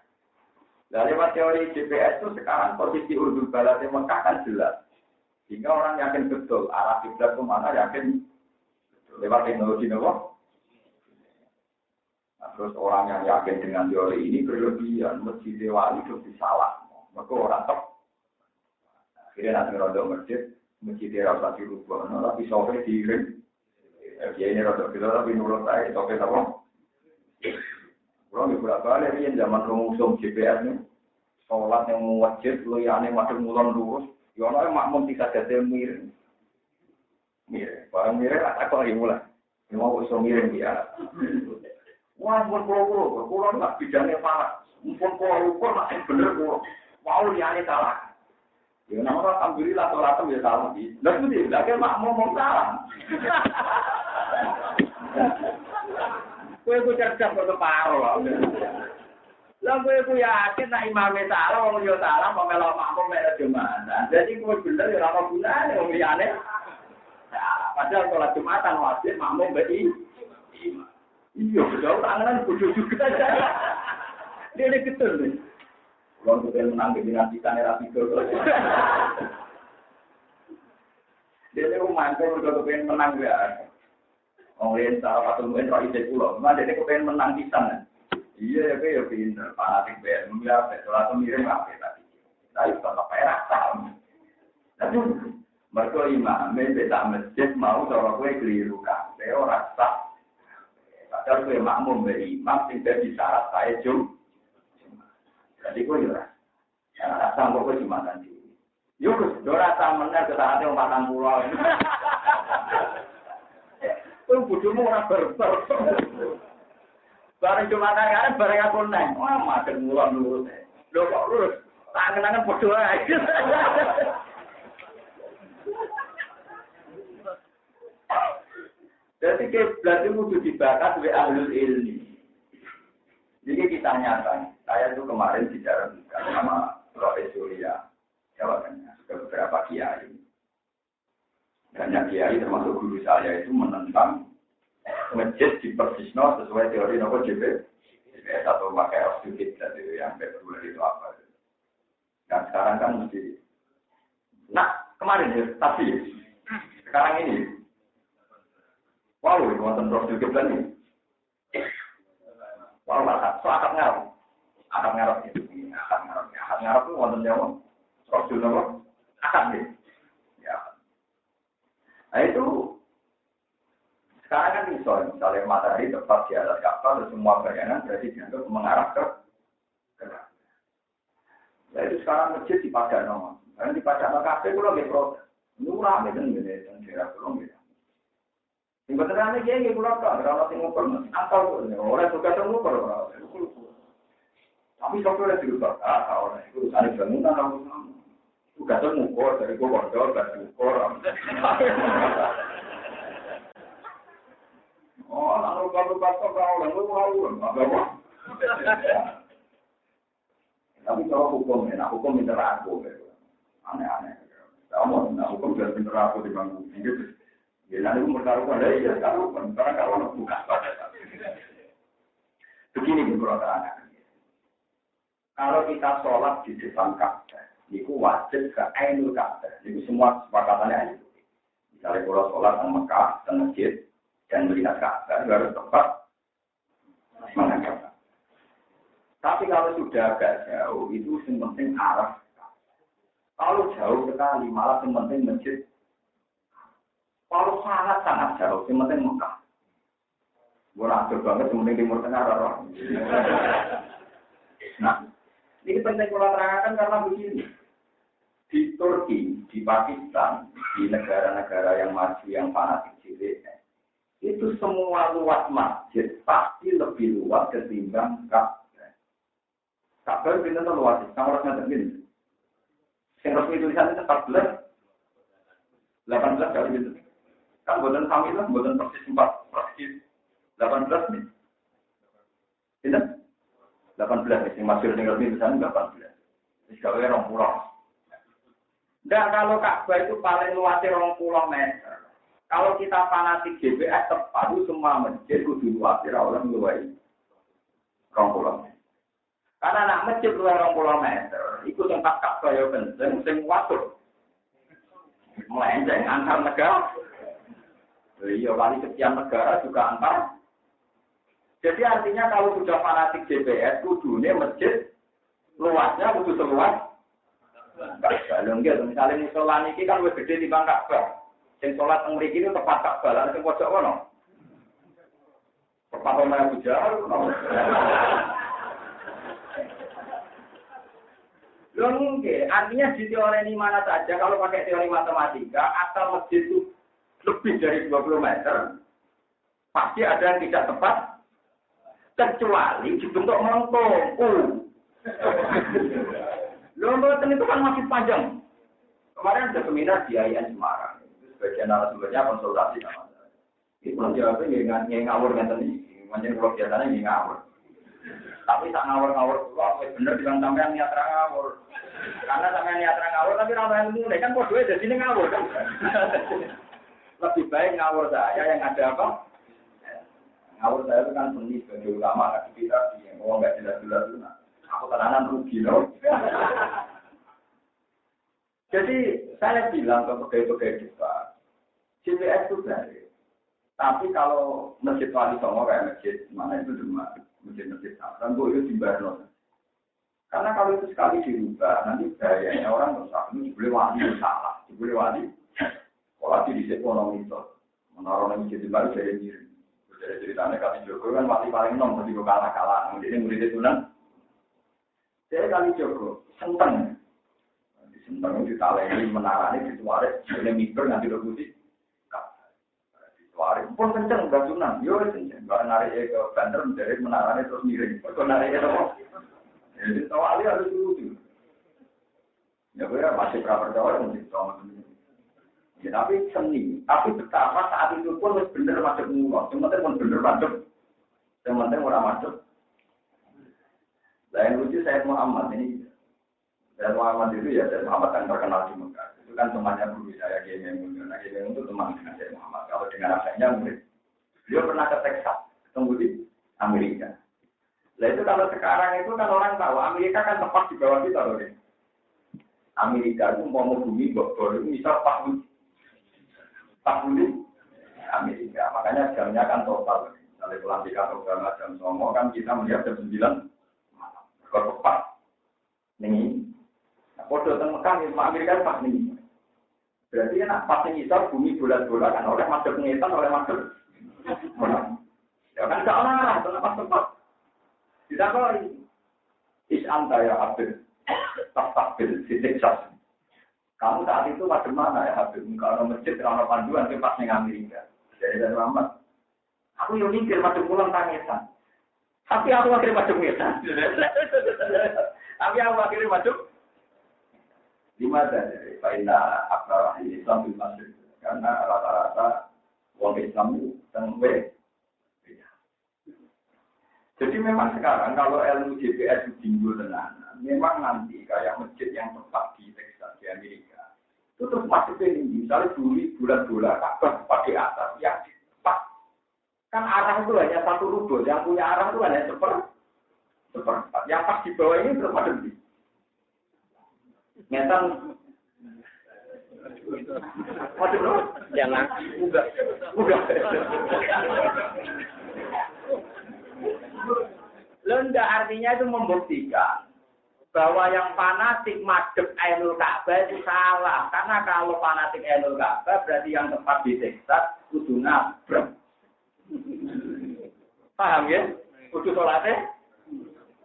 Lah lewat teori GPS itu sekarang posisi urdul balat Mekah kan jelas. Sehingga orang yakin betul arah kiblat ke mana yakin lewat teknologi nopo. Nah, terus orang yang yakin dengan teori ini berlebihan, masjid Wali itu disalah. Maka orang top. Akhirnya nanti rodok masjid rasa dirubah, tapi sore diiring. Ya ini rodok kita tapi nurut saya, sore apa? Kalau di Surabaya ini zaman rumusum GPS ini, sholat yang wajib, luyane madem mulon lurus, yono makmum tidak jadi miring. Barang miring tak kok mulai. Mau usul miring dia. Wah, pulau nggak bidangnya parah. Mumpun pulau ukur masih bener pulau. Mau liane salah. Ya nama alhamdulillah sholat ya salah sih. Lalu dia lagi makmum salah. Kue ku cerdas kok keparo. Lah kowe yakin nek imame salah wong yo salah kok melok makmum mek Jumatan. Jadi kowe bener ya ora gunane wong liyane. Padahal sholat Jumatan wajib makmum mbek imam. Iya, jauh tangan bodoh juga. Dia betul nih. Kalau kita menang dengan kita era tiga. Dia itu mantul kalau pengen menang ya. Orang salah satu mungkin roh ide pulau. Mana dia pengen menang di sana. Iya ya pinter. Fanatik bayar miliar. Soalnya tuh mirip apa tadi. Tapi tetap perak tahu. Tapi mereka imam beda masjid mau cara gue keliru kan. Dia orang sah. Padahal gue makmum dari imam tidak disyarat saya jum. Jadi gue juga. Rasa gue cuma nanti. Yuk, rasa benar ke saatnya 40. Itu bujumu orang berber. Barang cuma kan barang aku neng. Wah, makin mulai lurus. Loh kok lurus? Tangan-tangan bodoh aja. Jadi kiblat itu kudu dibakar oleh ahlul ilmi. Jadi kita nyata. Saya itu kemarin bicara sama Profesor Surya. Jawabannya ke beberapa kiai. Banyak kiai termasuk guru saya itu menentang masjid di Persisno sesuai teori nopo JP. Atau pakai oksudit itu yang Februari itu apa. Dan sekarang kan mesti. Nah kemarin ya, tapi sekarang ini. Wow, ini wonten oksudit ini. Wow, so akad ngarep. Akad ngarep itu. Akad ngarep itu wonten Jawa. Oksudit nopo. Akad nih. Ya. Nah itu sekarang kan misalnya matahari tepat di atas Ka'bah, terus semua bayangan berarti dianggap mengarah ke Ka'bah. Nah itu sekarang masjid di Padang, karena di Padang Ka'bah itu lagi protes. Ini rame kan gitu, dan daerah pulau gitu. Yang beneran ini kayak pulau kan, kalau tinggal pernah, asal orang suka tunggu kalau tapi sopirnya juga orang itu ada bangunan orang sudah tunggu dari gua kotor, dari orang. Oh, lalu pastor lalu apa? Tapi kalau hukum interaku, aneh-aneh. Kamu, hukum sudah interaku di bangku gitu. Ya, nanti perkara pada ya, kalau buka pada. Begini beberapa. Kalau kita sholat di depan Ka'bah, itu wajib ke Ainul Ka'bah. Itu semua sepakatannya itu. Misalnya kalau sholat di Mekah, di masjid, dan melihat Ka'bah harus tepat menghadap. Tapi kalau sudah agak jauh, itu yang penting arah. Kalau jauh sekali, malah yang penting masjid. Kalau Kalau sangat jauh, yang penting Mekah. Bukan banget, yang penting Timur Tengah. Nah, ini penting kalau terangkan karena begini. Di Turki, di Pakistan, di negara-negara yang maju, yang fanatik cilik, itu semua luas masjid pasti lebih luas ketimbang Ka'bah. Ka'bah itu luas, sama orang ngerti. Yang resmi tulisan itu 14, 18 kali gitu. Kan buatan kami lah, buatan persis 4, persis 18 nih. Tidak? 18 nih, masih yang resmi tulisan 18. Jadi kalau orang pulau. Nah, kalau Ka'bah itu paling luasnya 20 meter. Kalau kita fanatik GPS tepat, semua masjid kudu luasnya orang luas 20 meter. Karena anak masjid luas 20 meter, itu tempat Ka'bah yang penting, sing watur. Melenceng antar negara. Iya, kali sekian negara juga antar. Jadi artinya kalau sudah fanatik GPS, kudunya masjid luasnya kudu seluas. Kalau enggak, misalnya musola ini kan lebih gede di Ka'bah. Yang sholat teng mriki itu tepat Ka'bah, lan sing pojok kono. Tepat omah Abu Jahal. Loh mungkin, artinya di teori ini mana saja, kalau pakai teori matematika, asal masjid itu lebih dari 20 meter, pasti ada yang tidak tepat, kecuali dibentuk melengkung. Loh, itu kan masih panjang. Kemarin ada seminar di IAIN Semarang. Sebagian narasumbernya konsultasi sama saya. Itu pun jawabnya nggak ngawur kan tadi. Macam kalau biasanya nggak ngawur. Tapi tak ngawur-ngawur dulu, aku bener bilang sampean niat ngawur. Karena sampean niat ngawur, tapi ramai yang mulai kan kok jadi sini ngawur kan. Lebih baik ngawur saya yang ada apa? Ngawur saya itu kan seni sebagai ulama aktivitas yang ngomong nggak jelas-jelas itu. Aku tenanan rugi loh. Jadi saya bilang ke pegawai-pegawai kita, GPS itu baik. Tapi kalau masjid Wali Songo kayak masjid mana itu cuma masjid-masjid Safran, itu dibayar. Karena kalau itu sekali dirubah, nanti bahayanya orang berusaha ini boleh wali salah, boleh wali. Kalau di ekonomi itu, menaruh masjid baru jadi diri. Jadi ceritanya kali Joko kan wali paling nomor di kalah-kalah, ini murid itu kan. Saya kali Joko, senteng. Senteng itu ditaleni menarani dituaris, ini mikir nanti udah putih. Dituaris, pun kenceng, gak sunan. Yo, kenceng. Kalau narik ke bandar, menjadi menarani terus miring. Kalau narik ke apa? Jadi tawali harus dulu. Ya, gue masih percaya mungkin sama temen. Ya, tapi seni. Tapi betapa saat itu pun bener masuk mulut. Yang penting pun bener masuk. Yang penting orang masuk. Nah, yang lucu saya Muhammad ini. Dan Muhammad itu ya, dan Muhammad yang terkenal di Mekah. Itu kan temannya guru saya, Kiai Maimun. Kiai Maimun itu teman dengan saya Muhammad. Kalau dengan rasanya murid. Beliau pernah ke Texas, ketemu di Amerika. Nah itu kalau sekarang itu kan orang tahu, Amerika kan tepat di bawah kita loh. Amerika itu mau bumi, bor itu misal Pak Budi Amerika. Makanya jamnya kan total. Misalnya pelantikan Obama jam 9 kan kita melihat jam 9 malam. Kalau tepat. Nih. Kode Mekah Amerika pas nih. Berarti kan pas ngisor bumi bulat-bulat kan oleh masuk ngetan oleh masuk. Ya kan gak lah, pas tempat. Tidak kali. Is antaya Habib. Tak-takbil di Texas. Kamu saat itu macam mana ya Habib? Kalau masjid kalau panduan ke pas ning Amerika. Jadi dari lama. Aku yang mikir macam pulang tangisan. Tapi aku akhirnya macam ngetan. Tapi aku akhirnya macam lima dari Faina Akbar Islam di Masjid karena rata-rata orang Islam itu tengwe. Jadi memang sekarang kalau ilmu GPS itu tinggi tenanan, memang nanti kayak masjid yang tepat di Texas di Amerika itu terus masih tinggi. Misalnya dulu bulan-bulan Ka'bah pakai atas yang tepat. Kan arah itu hanya satu rubel, yang punya arah itu hanya seperempat. Yang pas di bawah ini terus ada di. Metan, waduh, jangan, udah. Lenda artinya itu membuktikan bahwa yang fanatik madhep Ainul Ka'bah itu salah. Karena kalau fanatik Ainul Ka'bah berarti yang tepat disiksa kudu nabrak. Paham ya? Kudu sholatnya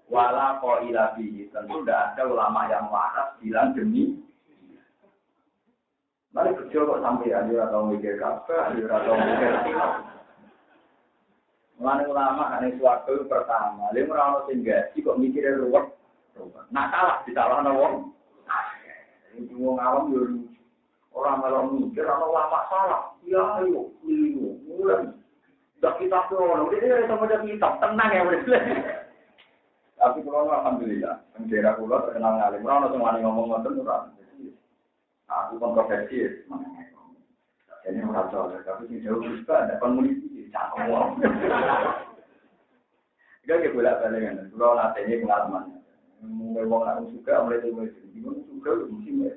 wala qaila bihi. Tentu tidak ada ulama yang waras bilang demi. Mari kerja kok sampai aja atau mikir Ka'bah, atau mikir Mulane ulama ane suwarga pertama, lha ora ono sing gaji kok mikire ruwet. Nak salah disalahno wong. Iki wong awam yo ora malah mikir ana ulama salah. Ya ayo, mulai. Dak kita ono, iki ora sama kita tenang ya wis. Tapi kalau alhamdulillah, daerah kula terkenal ngalim, ora ono sing wani ngomong ngoten ora. Aku kontroversi, jadi ora salah, tapi sing jauh juga ada komunikasi. Cakap wong. Gak bolak-balik kan. Kalau nantinya pengalaman. Mulai wong nak suka, mulai suka mesti ya.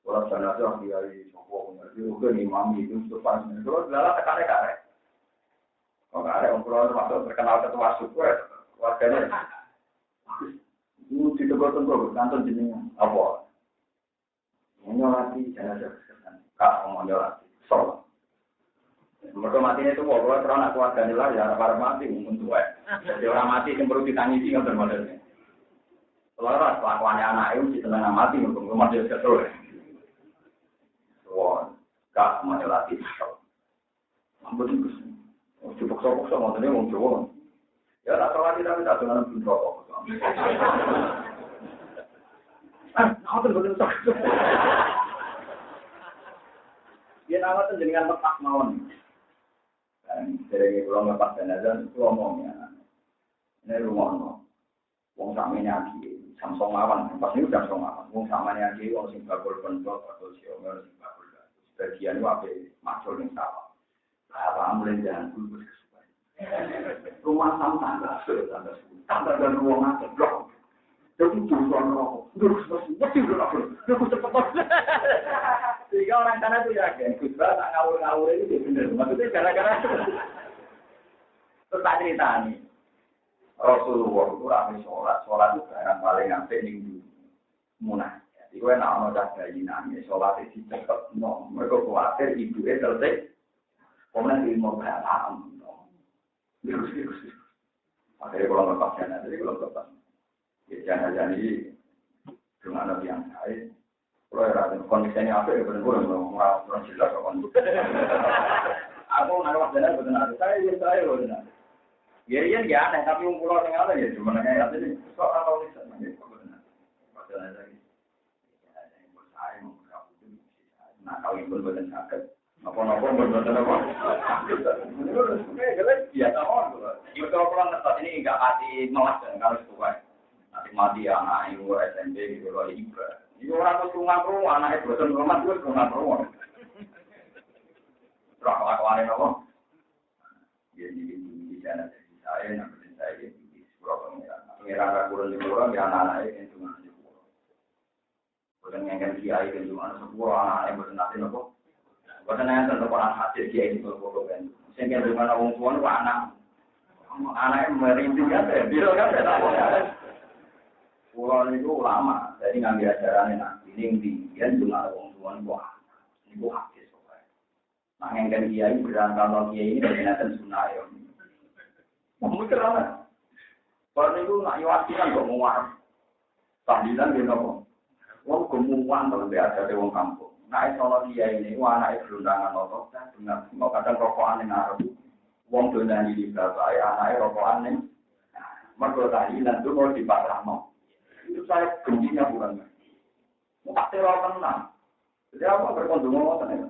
Kalau sana tu aku dari Soko, juga ni mami itu suka. Kalau lala terkare-kare. Kalau ada orang pulau termasuk terkenal ketua suku, warganya. Itu ditebak-tebak kantor jenengan. Apa? Menyolati jenazah kesehatan. Kak, menyolati. Sholat. Mereka matinya itu kalau terang aku agak nilai ya para mati untuk jadi orang mati yang perlu ditangisi kan termodelnya. Kalau kelakuannya anak itu di tengah mati untuk mati betul. Wah, kak menyelati. Ampun itu. Cepok-cepok sama tadi mau coba. Ya rasa lagi tapi tak dengan pun rokok. Apa betul tak? Dia nama tu jenengan lepas mawon. Dari pulau lepas jenazah itu omongnya. Ini rumah no. Wong samanya lagi, Samsung awan. Pas ini udah Samsung awan. Wong samanya lagi, wong sing bakul pendok atau siomer sing bakul. Sebagian itu apa? Macul yang sama. Apa mulai jalan dulu kesukaan. Rumah tangga sudah tangga dan ruang ada blok. Jadi tujuan rokok. Terus mesti berapa? Terus cepat. Sehingga orang sana itu yakin, Gusra tak ngawur-ngawur itu benar. Maksudnya gara-gara terus tak cerita nih. Rasulullah itu ramai sholat itu barang paling apik ning dunya. Munah. Jadi kowe nek ana cah bayi nangis sholat iki cepet no. Mergo kuwatir ibuke tertik. Pemen ilmu paham. Terus. Akhirnya kalau lepas jana, jadi kalau lepas. Ya jana ini dengan nabi yang lain. Kalau ada kondisinya apa ya benar-benar orang jelas kan. Aku naruh jana benar. Saya benar. Ya aneh tapi pulau yang ada ya cuma kayak ini. Soal atau bisa benar. Padahal lagi. Saya mau itu. Nah kalau itu benar sakit. Apa-apa benar apa? Ya tahu. Jika orang ngetat ini enggak mati melas dan harus kuat. Nanti mati anak ibu SMP gitu loh ibu. Ibu orang tuh ngaku anak ibu bosan rumah tuh ngaku. Terus lakukan apa? Jadi di sana saya nampak saya di sekolah pengiran rakulan di sekolah ya anak-anak yang cuma di sekolah. Bukan yang kan kiai kan cuma sekolah anak yang bosan nanti apa? Bosan yang tentang orang hasil kiai di sekolah kan. Sehingga di mana orang tua itu anak yang merintih kan ya, biar kan ya. Pulau itu ulama, jadi ngambil ajaran nanti ini tinggian cuma orang tua itu hadis. Nah yang kan kiai berangkat kiai ini berkenaan sunnah ya. Mungkin lah. Kalau itu nak iwasikan kok muar. Tahlilan dia nopo. Wong kemuan kalau dia ada di wong kampung. Nah kalau kiai ini anak berundangan nopo kan dengan mau kadang rokokan yang Arab. Wong donani di bapak anak rokokan yang. Mereka tahlilan itu mau dipatramo. Itu saya gencinya bukan. Tak terlalu tenang. Jadi apa berkondom ngoten ya.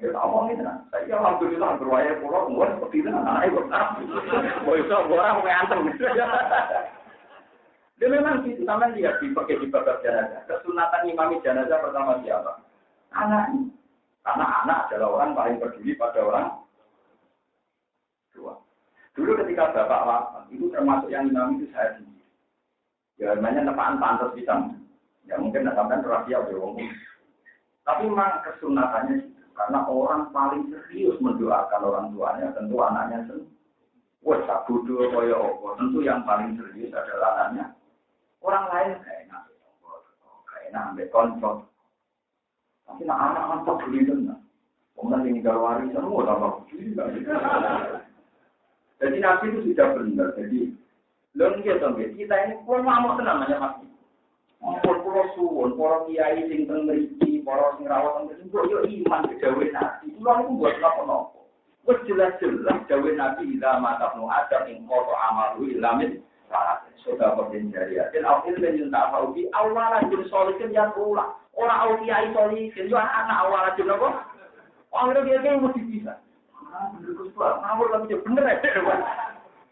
Ya ngomong itu nah. Saya alhamdulillah berwaya pulau mulai seperti itu anak ibu. Mau iso orang mau antem. Dia memang itu sampean lihat dipakai di babak jenazah. Kesunatan imami jenazah pertama siapa? Anak. Karena anak adalah orang paling peduli pada orang tua. Dulu ketika bapak wafat itu termasuk yang imam itu saya sendiri. Ya namanya tepaan pantas bisa. Ya mungkin sampai rahasia bohong. Tapi memang kesunatannya itu karena orang paling serius mendoakan orang tuanya tentu anaknya sendiri. Wah, sabudu koyo opo tentu yang paling serius adalah anaknya. Orang lain kayak ambil kontrol. Tapi anak mantap beli benar. Kemudian tinggal waris semua tambah. Jadi Nabi itu sudah benar. Jadi kita ini pun mau namanya Mas. Pulau suwon, para kiai sing teng mriki, para sing rawat teng mriki, yo iman ke dawuh Nabi. Kulo niku buat napa-napa. Wis jelas-jelas dawuh Nabi ila matahnu ada ing koto amalu ilamin salat. Sudah berjenjari. Dan awil menyuntak fauki awalan jin solihin yang ulah. Ora au kiai solihin yo anak awalan jin apa? Orang dia mesti bisa. Bener ya.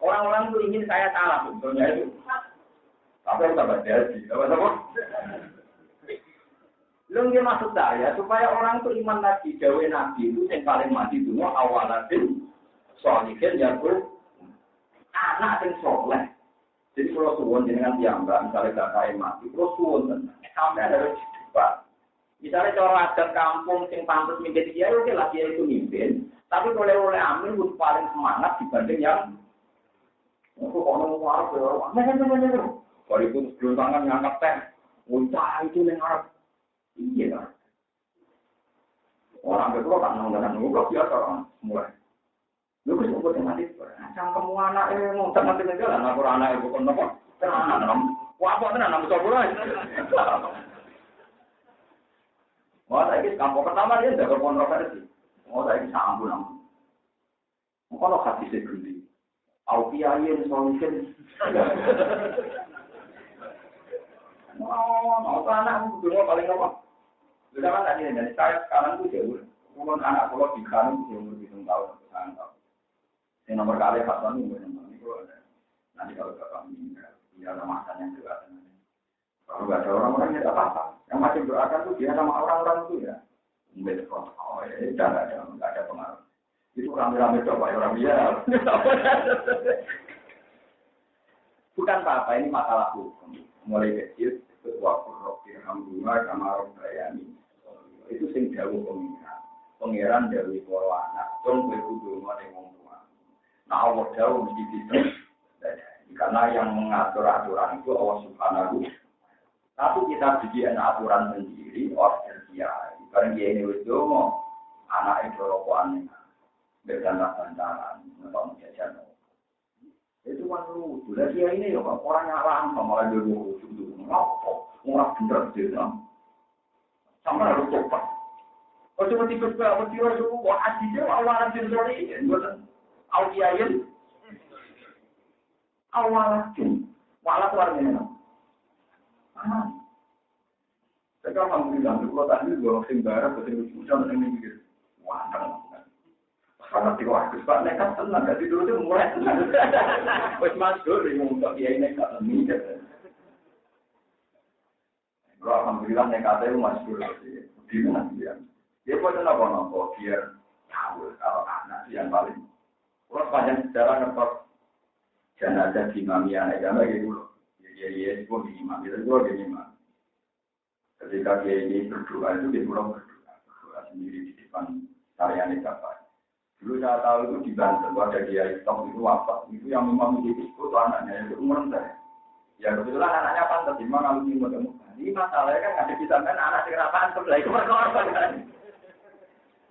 Orang-orang itu ingin saya salah sebetulnya itu. Tapi harus tambah jadi, apa-apa. Lalu dia maksud saya, supaya orang itu iman lagi, gawe Nabi itu yang paling mati dulu, awalatin, solihin, ya bro, anak yang soleh. Jadi kalau suwon dengan tiamba, misalnya gak kaya mati, kalau suwon, sampai ada cepat. Misalnya cara adat kampung, yang pantas mimpin dia, oke lah dia itu mimpin. Tapi oleh amin, itu paling semangat dibanding yang untuk orang luar, kalau itu sebelum tangan ngangkat teh, ucap itu yang Arab. Iya kan? Orang berdoa tak nongol biasa orang mulai. Lu bisa buat yang mati. Cangkem anak mau tak mati negara, anak anak ibu kon apa? Tenang, wah apa tenang, namun coba lah. Wah saya kampung pertama dia jaga kontroversi. Oh saya sambung namun. Kalau hati segede, aukiayen solution. Mau anak dulu paling apa? Sudah kan tadi dari saya sekarang tuh jauh. Kalau anak kalau di kanan jauh lebih tahun sekarang tahu. Yang nomor kali pasan ini nanti kalau bapak meninggal, dia ada masanya juga. Kalau nggak ada orang-orang ya apa-apa. Yang masih doakan tuh dia sama orang-orang itu ya. Mungkin oh ya nggak ada pengaruh. Itu rame-rame coba orang dia. Bukan apa-apa ini masalah hukum. Mulai kecil ketua kurok alhamdulillah kamar bayani itu sing jauh pengiran dari para anak dong berkudu dengan wong tua. Nah Allah jauh mesti bisa karena yang mengatur aturan itu Allah Subhanahu. Tapi kita bikin aturan sendiri order dia. Karena dia ini itu mau anak itu rokokan berdandan-dandan atau jajan. Itu kan lucu. Dan dia ini ya orang yang lama malah dia lucu. Orang bener dia. Sama harus cepat. Kalau cuma tiba-tiba bertiwa suku, wah aslinya awalan sendiri. Audiayen. Awalan. Walat warnanya. Saya alhamdulillah, kalau tadi dua musim barat, betul-betul hujan dan ini mikir. Wah, karena tiga waktu sebab nekat tenang, jadi dulu itu mulai tenang. Wes masuk, dia ngomong dia nekat tenang. Kalau alhamdulillah nekatnya itu masuk di mana dia. Dia pun kenapa biar tahu kalau anak yang paling. Kalau sepanjang sejarah ngetok jenazah di Mamiya, jangan lagi dulu. Dia pun di imam, dia juga di imam. Ketika dia ini berdoa itu dia pulang berdoa sendiri di depan tarian kapal. Dulu saya tahu itu di Banten, ada dia Islam itu apa? Itu yang memang menjadi itu anaknya itu umur saya. Ya kebetulan anaknya pantas, cuma kalau di muda-muda. Ini masalahnya kan ada bisa kan anak segera pantas lah itu berkorban kan.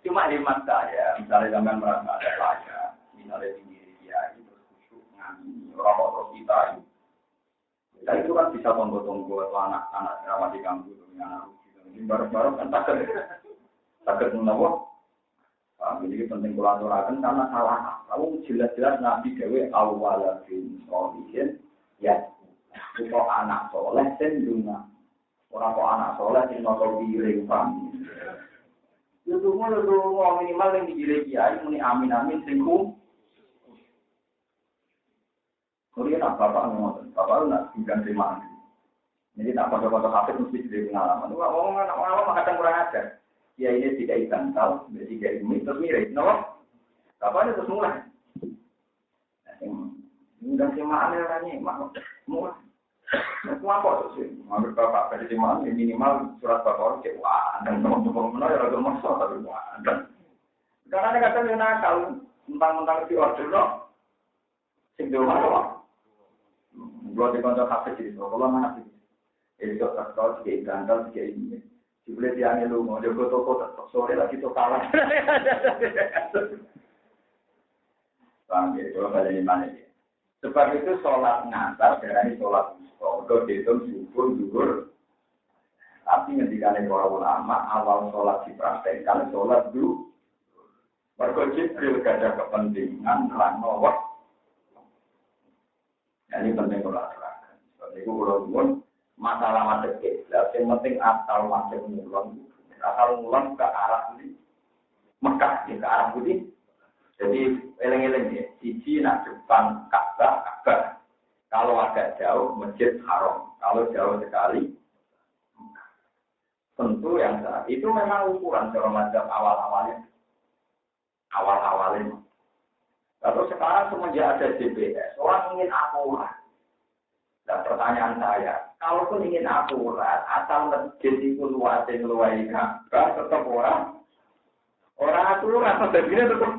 Cuma hemat saya, misalnya zaman merasa ada pelajar, misalnya tinggi dia itu khusyuk ngani orang terus kita. Ya itu kan bisa tonggo-tonggo atau anak-anak rawat di kampung dengan anak lucu. Ini bareng-bareng kan takut menawa. Jadi penting kolaborasi karena salah. Lalu jelas-jelas Nabi Dewi awaladin solihin ya. Itu anak soleh sendiri. Orang kok anak soleh sing nonton piring pam. Itu minimal yang digiring kiai muni amin singgung. Kemudian bapak ngomong, bapak nak tinggal di mana? Jadi tak pada hafid mesti jadi pengalaman. Ngomong anak kadang kurang ajar. Ya ini tidak ikantal, tidak ini terus mirip, no? Bapak itu terus mulai. Udah simaan orangnya, mulai. Kenapa sih? Mengambil bapak dari simaan minimal surat bapak cek wah, dan teman-teman ya agak maksud tapi wah. Karena kadang yang nakal, mentang-mentang di order no, sing doang. Kalau di kantor hafid jadi kalau mana hafid? Esok terkau tiga gantal tiga ini. Jumlah tiangnya lu mau jago toko sore lagi tuh kalah. Bang, kalau ada di mana dia? Sebab itu sholat ngantar darah ini sholat usul. Dihitung syukur. Tapi ketika para ulama awal sholat dipraktekkan sholat dulu. Mereka Jibril gak ada kepentingan terang nolak. Ini penting kalau terangkan. Jadi kalau pun masalah macam itu, yang penting asal macam mulan, asal mulan ke arah ini, Mekah ke arah putih. Jadi eleng-eleng ya, siji nak depan Ka'bah. Kalau agak jauh Masjid Haram, kalau jauh sekali. Tentu yang saat itu memang ukuran cara macam awal-awalnya. Lalu sekarang semenjak ada GPS, orang ingin akurat. Dan pertanyaan saya, kalaupun ingin akurat, asal masjid itu luasnya ngeluai Ka'bah, tetap orang aturan, sebetulnya tetap.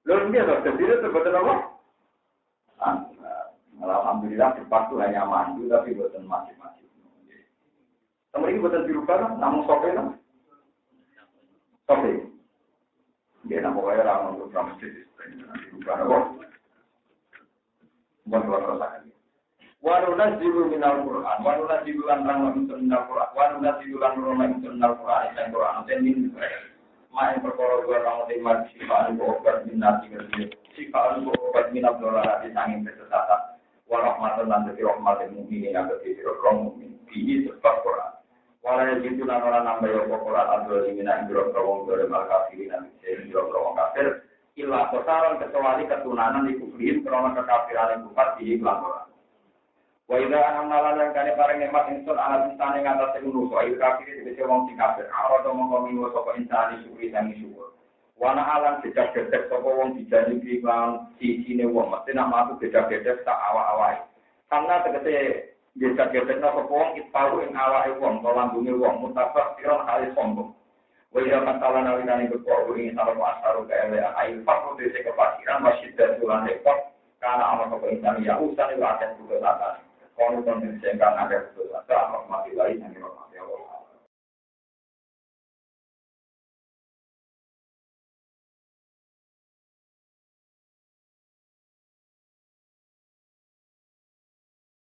Lalu dia sebetulnya sebetulnya apa? Alhamdulillah cepat itu hanya maju, tapi buatan masing-masing. Teman ini buatan dirubah kan, namun sopir kan? Sopir. Dia nak bawa orang untuk masjid dirubah apa? Buat rasakan. Waruna jiru minal Quran, waruna jiru lan rang minal Quran, waruna jiru lan rang minal Quran, yang Quran tenin. Main perkara dua orang lima sifat obat minati kerja, sifat obat minat dolar di sangin kesesatan. Warahmatan dan rahmatul mukminin yang ketiga orang mukmin. Ini sebab Quran. Walau itu orang nambah yang Quran adalah dimana indro kawang dari malkafirin dan indro kawang kafir. Ilah kosaran kecuali ketunanan di kufrin karena kekafiran yang kufar di Quran. Wa idza anamna lan kane pareng nikmat ingsun ala insane ngatas ngono so ayo kafir iki wong sing kafir ora to mongko minggu sapa insane syukur sang syukur. Wana alam jejak-jejak sapa wong dijanji lan sisine wong mesti nak matu jejak-jejak tak awak-awake. Karena tegese jejak-jejak sapa wong itaru ing awake wong to lambunge wong mutabak sira kali sombong. Wa idza masalah nalikane kok ing salah asaru kae ayo fakku dise kepakiran masjid dan tulan repot karena amal kok insane ya usane wae juga tak. Kalau konten sehingga ada betul ada mati lain yang